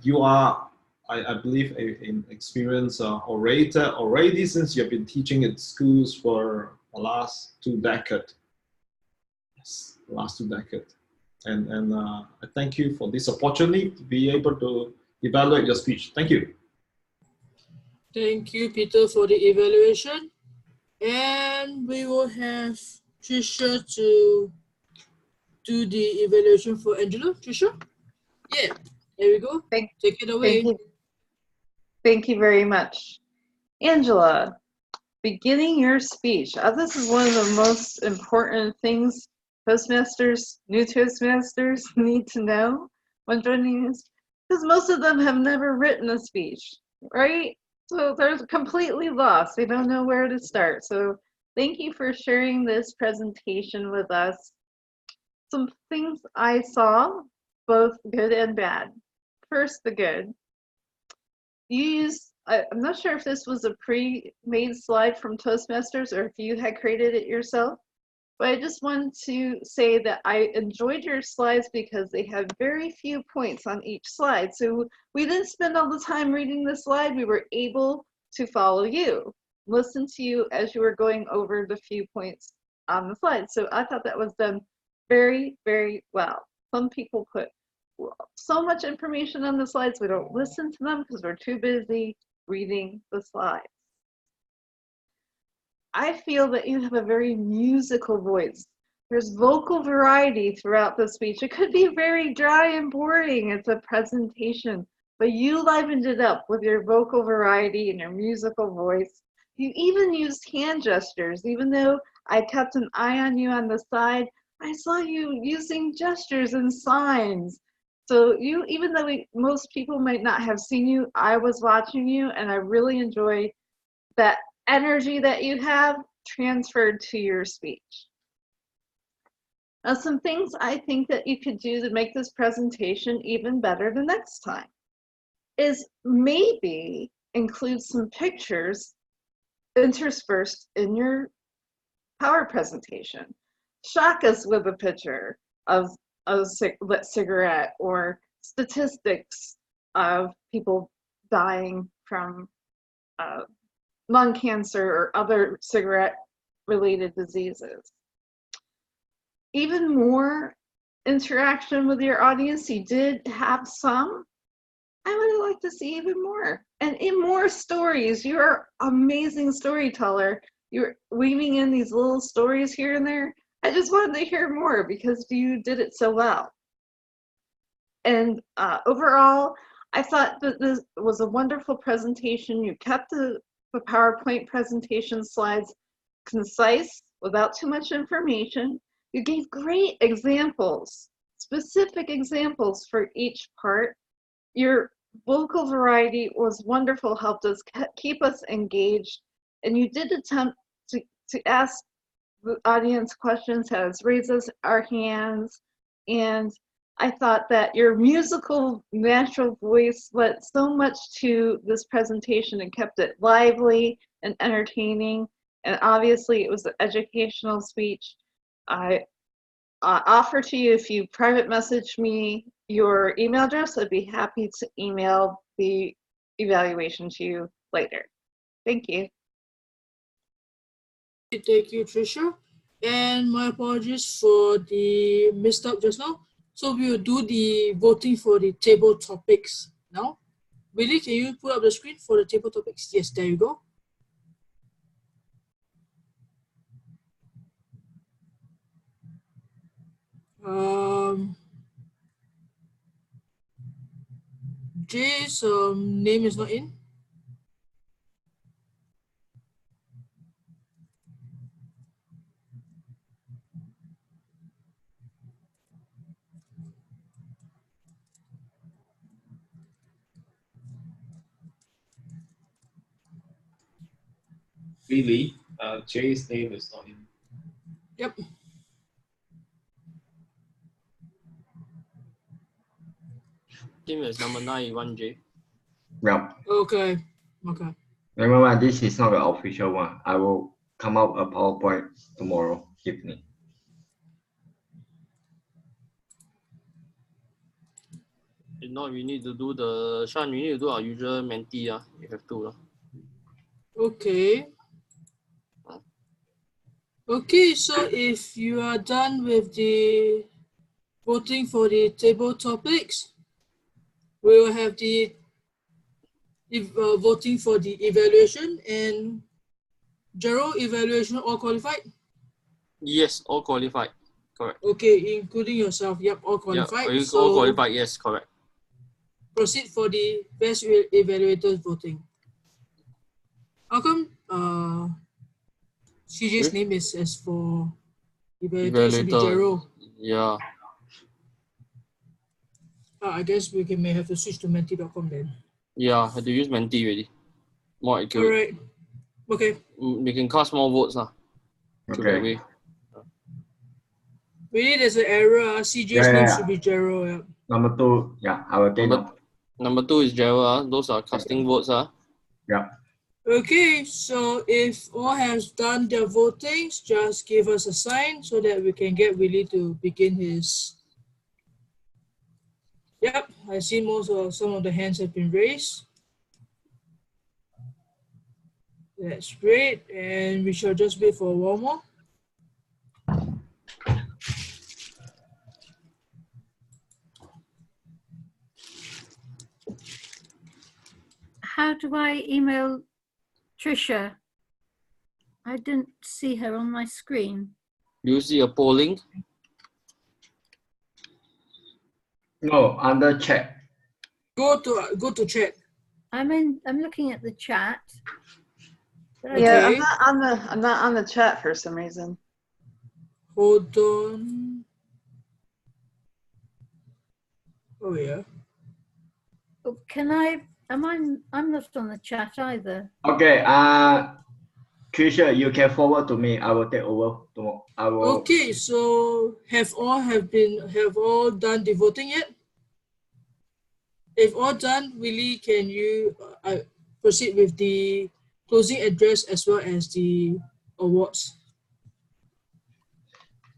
You are, I believe, an experienced orator already, since you've been teaching at schools for the last 2 decades. last 2 decades. And I thank you for this opportunity to be able to evaluate your speech. Thank you. Thank you, Peter, for the evaluation. And we will have Trisha to do the evaluation for Angela. Trisha? Yeah, there we go. Thank Take it away. you. Thank you very much. Angela, beginning your speech. This is one of the most important things Toastmasters, new Toastmasters need to know when joining us, because most of them have never written a speech, right? So they're completely lost. They don't know where to start. So thank you for sharing this presentation with us. Some things I saw, both good and bad. First, the good. You used, I'm not sure if this was a pre-made slide from Toastmasters or if you had created it yourself, but I just wanted to say that I enjoyed your slides because they had very few points on each slide. So we didn't spend all the time reading the slide. We were able to follow you, listen to you as you were going over the few points on the slide. So I thought that was done very, very well. Some people put so much information on the slides, we don't listen to them because we're too busy reading the slides. I feel that you have a very musical voice. There's vocal variety throughout the speech. It could be very dry and boring as a presentation, but you livened it up with your vocal variety and your musical voice. You even used hand gestures. Even though I kept an eye on you on the side, I saw you using gestures and signs. So you, even though most people might not have seen you, I was watching you, and I really enjoyed that energy that you have transferred to your speech. Now, some things I think that you could do to make this presentation even better the next time is maybe include some pictures interspersed in your power presentation. Shock us with a picture of a lit cigarette or statistics of people dying from lung cancer or other cigarette-related diseases. Even more interaction with your audience. You did have some. I would like to see even more. And in more stories. You're an amazing storyteller. You're weaving in these little stories here and there. I just wanted to hear more because you did it so well. And overall, I thought that this was a wonderful presentation. You kept the PowerPoint presentation slides concise without too much information. You gave great examples, specific examples for each part. Your vocal variety was wonderful, helped us keep us engaged. And you did attempt to ask the audience questions, had us raise our hands. And I thought that your musical natural voice led so much to this presentation and kept it lively and entertaining. And obviously it was an educational speech. I offer to you, if you private message me your email address, I'd be happy to email the evaluation to you later. Thank you. Thank you, Trisha. And my apologies for the messed up just now. So we will do the voting for the table topics now. Billy, can you put up the screen for the table topics? Yes, there you go. Jay's name is not in. Really, Jay's name is not in. Yep. Team is number 91J. Yeah. Okay. Okay. Remember, this is not the official one. I will come out a PowerPoint tomorrow evening. If not, we need to do the Sean. We need to do our usual Menti. You have to. Okay. Okay, so if you are done with the voting for the table topics, we will have the voting for the evaluation. And Gerald, evaluation all qualified? Yes, all qualified. Correct. Okay, including yourself. Yep, all Yeah, qualified. all So qualified. Yes, correct. proceed for the best evaluators voting. How come CJ's With name is as for evaluator? It should be evaluator. Gerald. Yeah. I guess we may have to switch to menti.com then. Yeah, I had to use Menti already. More All accurate. right. Okay. We can cast more votes through that Okay. way. Really, there's an error. CJ's name should be Gerald. Yeah. Number 2, yeah, I will take Number 2 is Gerald. Those are casting votes. Yeah. Okay, so if all has done their votings, just give us a sign so that we can get Willie to begin his. Yep, I see some of the hands have been raised. That's great, and we shall just wait for a while more. How do I email Trisha? I didn't see her on my screen. Do you see a polling? No, under chat. Go to chat. I'm looking at the chat. Yeah, Okay. I'm not on the chat for some reason. Hold on. Oh yeah. Can I'm not on the chat either. Okay, Trisha, you can forward to me. I will take over tomorrow. I will. Okay, so have all done the voting yet? If all done, Willie, can you proceed with the closing address as well as the awards?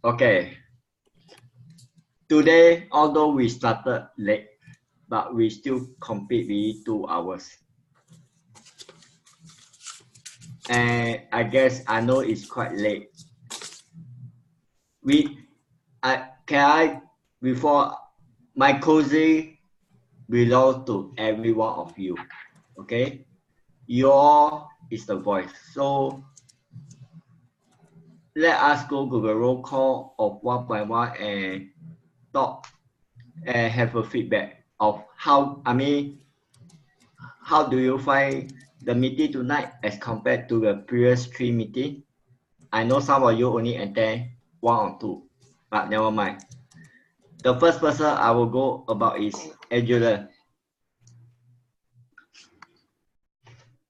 Okay. Today, although we started late, but we still complete with 2 hours. And I guess I know it's quite late. Before my closing belongs to every one of you. Okay? Your is the voice. So let us go to the roll call of one by one and talk and have a feedback of how do you find the meeting tonight as compared to the previous 3 meetings? I know some of you only attend 1 or 2, but never mind. The first person I will go about is Angela.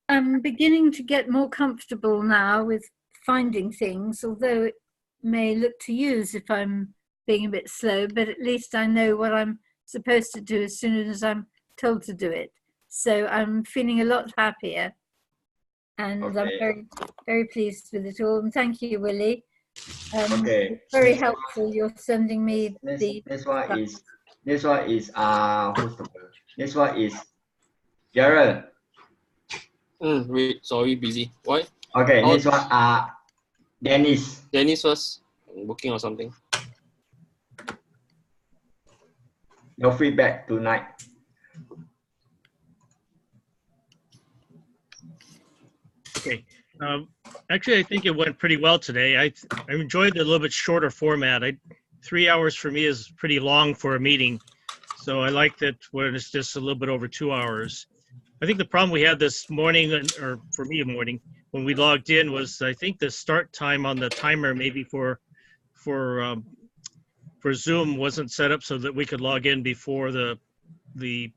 I'm beginning to get more comfortable now with finding things, although it may look to you as if I'm being a bit slow, but at least I know what I'm supposed to do as soon as I'm told to do it. So I'm feeling a lot happier, and I'm very, very pleased with it all. And thank you, Willie. Okay. It's very helpful. You're sending me This one is who's the one? This one is Jared. Wait, sorry, busy. Why? Okay, this one Dennis. Dennis first. I'm working on something. Your feedback tonight. Okay. Actually, I think it went pretty well today. I enjoyed the little bit shorter format. 3 hours for me is pretty long for a meeting, so I liked it when it's just a little bit over 2 hours. I think the problem we had this morning, or for me, morning when we logged in, was I think the start time on the timer maybe for Zoom wasn't set up so that we could log in before the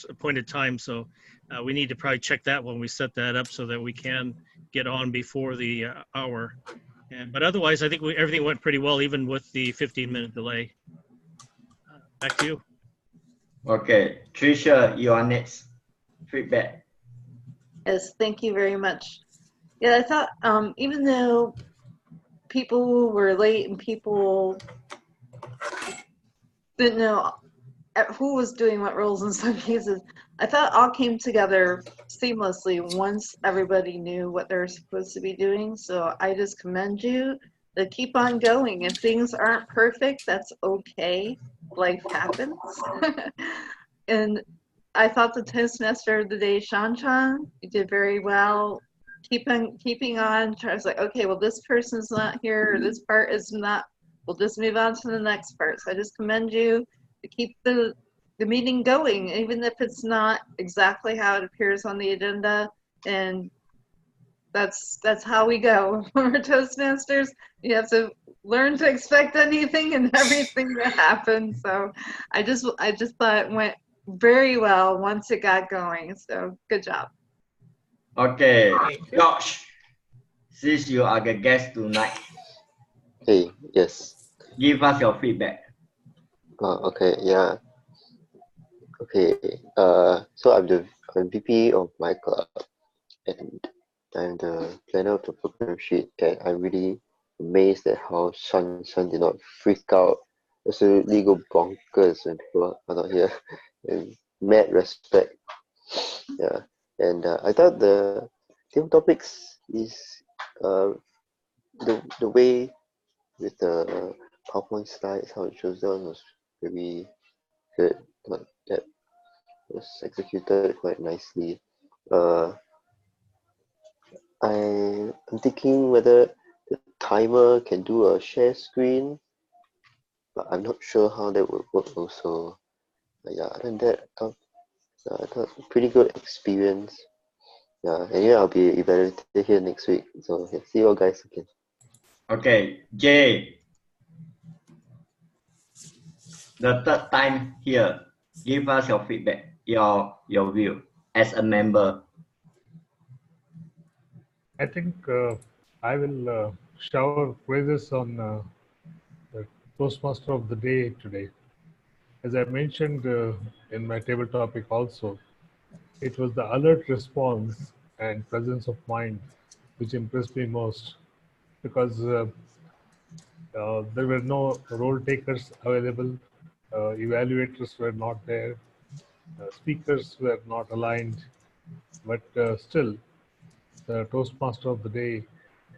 appointed time. So we need to probably check that when we set that up so that we can get on before the hour. But otherwise, I think everything went pretty well, even with the 15-minute delay. Back to you. Okay, Trisha, you are next. Feedback. Yes, thank you very much. Yeah, I thought even though people were late and people didn't know who was doing what roles in some cases. I thought it all came together seamlessly once everybody knew what they're supposed to be doing. So I just commend you to keep on going. If things aren't perfect, that's okay. Life happens. And I thought the Toastmaster of the day, Shan, you did very well. Keeping on. I was like, okay, well, this person's not here, or this part is not. We'll just move on to the next part. So I just commend you to keep the meeting going, even if it's not exactly how it appears on the agenda. And that's how we go. We're Toastmasters. You have to learn to expect anything and everything that happens. So I just thought it went very well once it got going. So good job. Okay, Josh, since you are the guest tonight, Hey, yes. give us your feedback. Okay, yeah. Okay. So I'm the VP of my club, and I'm the planner of the program sheet, and I'm really amazed at how Shan did not freak out, absolutely go bonkers when people are not here, and mad respect. Yeah, and I thought the theme topics is the way with the PowerPoint slides, how it shows down was very good. That was executed quite nicely. I'm thinking whether the timer can do a share screen, but I'm not sure how that would work also. But yeah, other than that, I thought pretty good experience. Yeah, anyway, I'll be evaluated here next week, so yeah, see you all guys again. Okay, Jay, the third time here, give us your feedback, your view as a member. I think I will shower praises on the Toastmaster of the day today. As I mentioned in my table topic also, it was the alert response and presence of mind which impressed me most, because there were no role takers available, evaluators were not there, speakers were not aligned, but still the Toastmaster of the day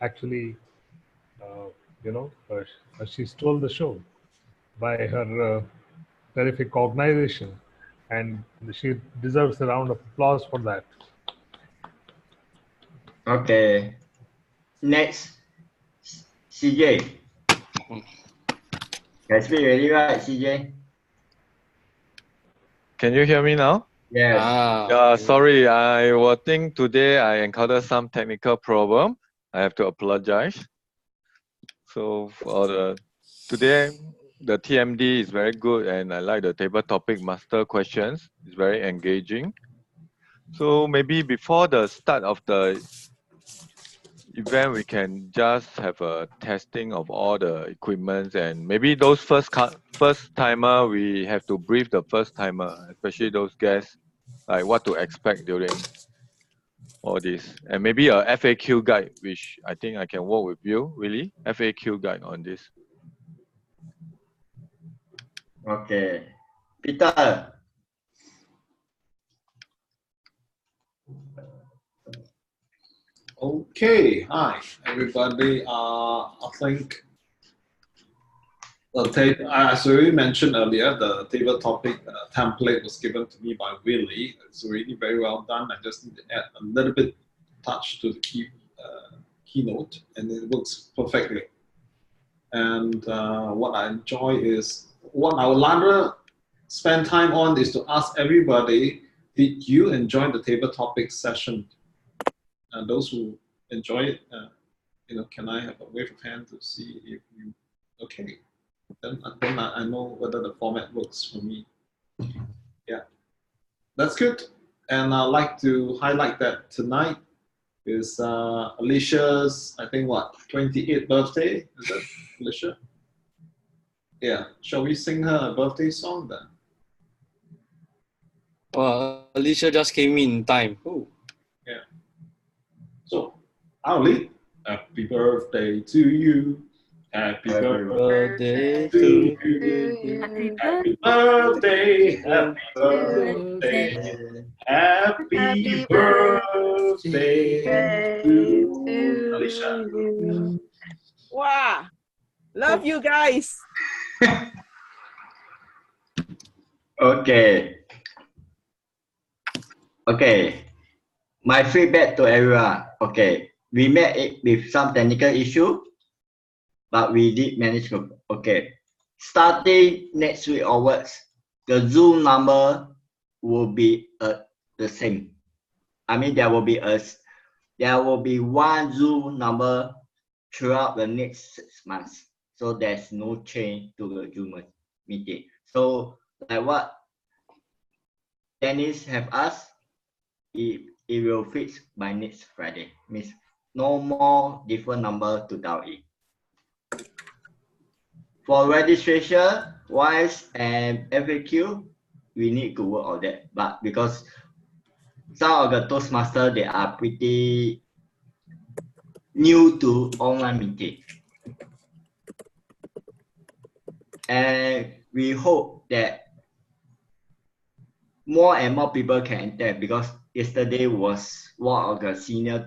actually, she stole the show by her terrific organization, and she deserves a round of applause for that. Okay, next, CJ. Can speak already, right, CJ? Can you hear me now? Yes. Sorry, I think today I encountered some technical problem. I have to apologize. So for today, the TMD is very good, and I like the table topic master questions. It's very engaging. So maybe before the start of the event, we can just have a testing of all the equipments, and maybe those first timer, we have to brief the first timer, especially those guests, like what to expect during all this, and maybe a FAQ guide, which I think I can work with you, really, FAQ guide on this. Okay, Peter. Okay, hi everybody. I think as we already mentioned earlier, the table topic template was given to me by Willie. It's really very well done. I just need to add a little bit touch to the keynote, and it works perfectly. And what I enjoy is, what I would rather spend time on is to ask everybody, did you enjoy the table topic session? And those who enjoy it, can I have a wave of hand to see if you, okay. Then I know whether the format works for me. Yeah, that's good. And I'd like to highlight that tonight is Alicia's, I think, 28th birthday? Is that Alicia? Yeah, shall we sing her a birthday song then? Alicia just came in time. Ooh. Yeah. So, I'll lead. Happy birthday to you. Happy Happy birthday birthday to to you. you. Happy Happy birthday, happy birthday. birthday, happy Happy birthday birthday to to Alicia. you. Wow. Love you guys. Okay. Okay. My feedback to everyone. Okay. We met it with some technical issue, but we did manage to. Okay. Starting next week onwards, the Zoom number will be the same. I mean, there will be one Zoom number throughout the next 6 months. So there's no change to the Zoom meeting. So like what Dennis have asked, it will fix by next Friday. Means no more different number to dial in. For registration wise and FAQ, we need to work on that. But because some of the Toastmasters, they are pretty new to online meeting. And we hope that more and more people can enter, because yesterday was one of the senior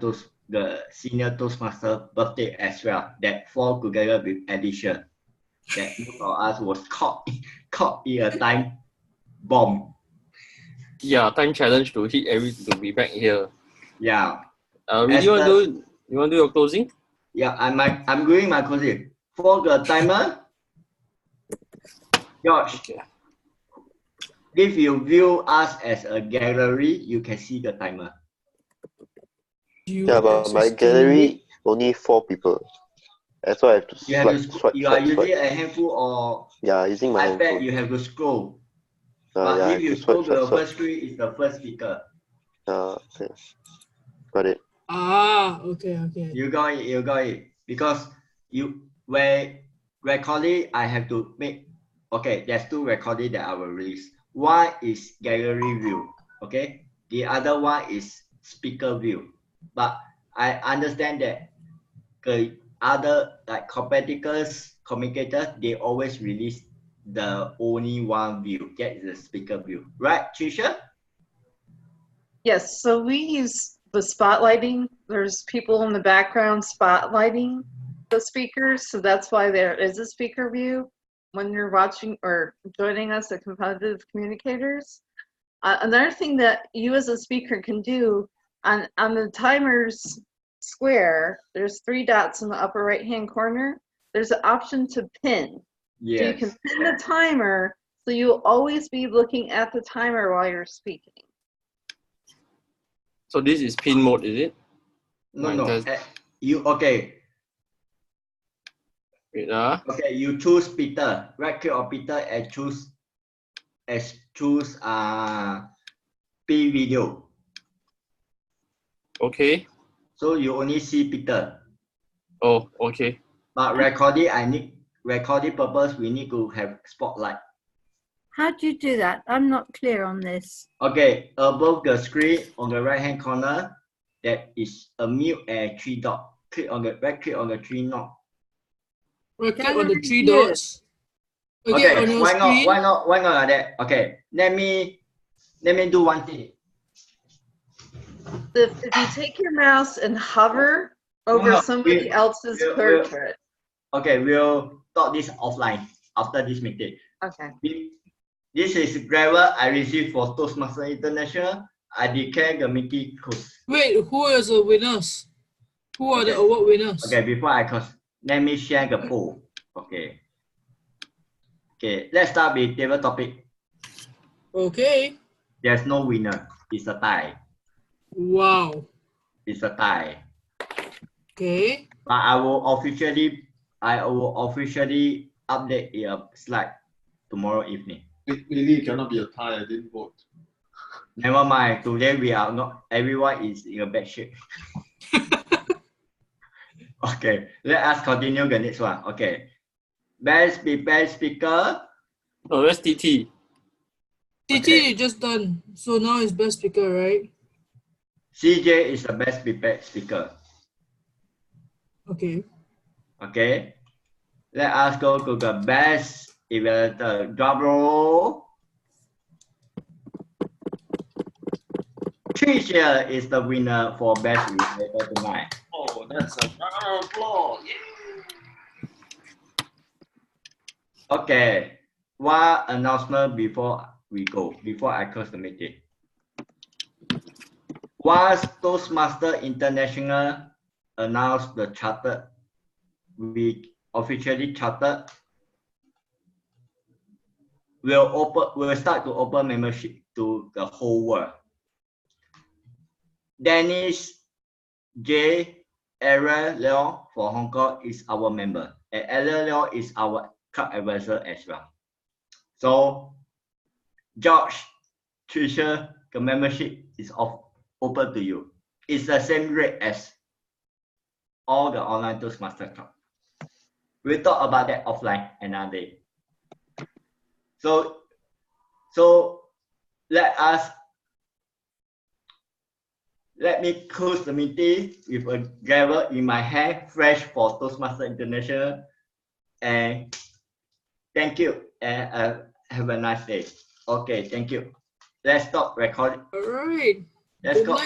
Toastmaster birthday as well, that fall together with addition. That most of us was caught in a time bomb. Yeah, time challenge to be back here. Yeah. Really you want to do your closing? Yeah, I'm doing my closing. For the timer, George, Okay. if you view us as a gallery, you can see the timer. Yeah, but my gallery only 4 people. That's why I have to swipe. You are using a handful or Yeah, using my iPad, handphone. you have to scroll. Yeah, But I if have you to scroll swipe, to the swipe. first screen, it's the first speaker. Okay. Got it. Ah, okay. You got it. Because when recording, I have to make, okay, there's 2 recording that I will release. One is gallery view, okay? The other one is speaker view. But I understand that the other, like competitors, communicators, they always release the only one view, that is the speaker view. Right, Trisha? Yes, so we use the spotlighting. There's people in the background spotlighting the speakers, so that's why there is a speaker view when you're watching or joining us at Competitive Communicators. Another thing that you as a speaker can do on the timers square, there's 3 dots in the upper right hand corner. There's an option to pin. Yes. So you can pin the timer, so you'll always be looking at the timer while you're speaking. So this is pin mode, is it? No. Okay. Wait, Okay, you choose Peter. Right click on Peter and choose P video. Okay. So you only see Peter. Oh, okay. But recording purpose, we need to have spotlight. How do you do that? I'm not clear on this. Okay, above the screen on the right hand corner, that is a mute and 3 dot. Click on the 3 dot. Right click on the 3 dots. Okay, on your why screen. not like that? Okay, let me do one thing. If you take your mouse and hover over somebody else's portrait. Okay, we'll talk this offline after this meeting. Okay. This is gravel I received for Toastmasters International. I declare the meeting closed. Wait, who is the winners? Who are the award winners? Okay, before I close, let me share the poll. Okay. Okay, let's start with table topic. Okay. There's no winner. It's a tie. Wow. It's a tie. Okay. But I will officially update a slide tomorrow evening. Really, it cannot be a tie. I didn't vote. Never mind. Today we are not. Everyone is in a bad shape. Okay, let us continue the next one. Okay, best speaker. Oh, that's TT. TT is just done. So now it's best speaker, right? CJ is the best prepared speaker. Okay. Okay. Let us go to the best evaluator. Drum roll. Tricia is the winner for best evaluator tonight. Oh, that's a round of applause. Okay. One announcement before we go, before I close the meeting. Once Toastmasters International announced the charter, we officially chartered, we'll start to open membership to the whole world. Dennis J. Aaron Leon for Hong Kong is our member, and Aaron Leon is our club advisor as well. So, George, Tricia, the membership is open to you. It's the same rate as all the online Toastmasters club. We'll talk about that offline another day. So let me close the meeting with a gavel in my hand, fresh for Toastmasters International. And thank you, and have a nice day. Okay, thank you. Let's stop recording. All right. Let's Good go. night.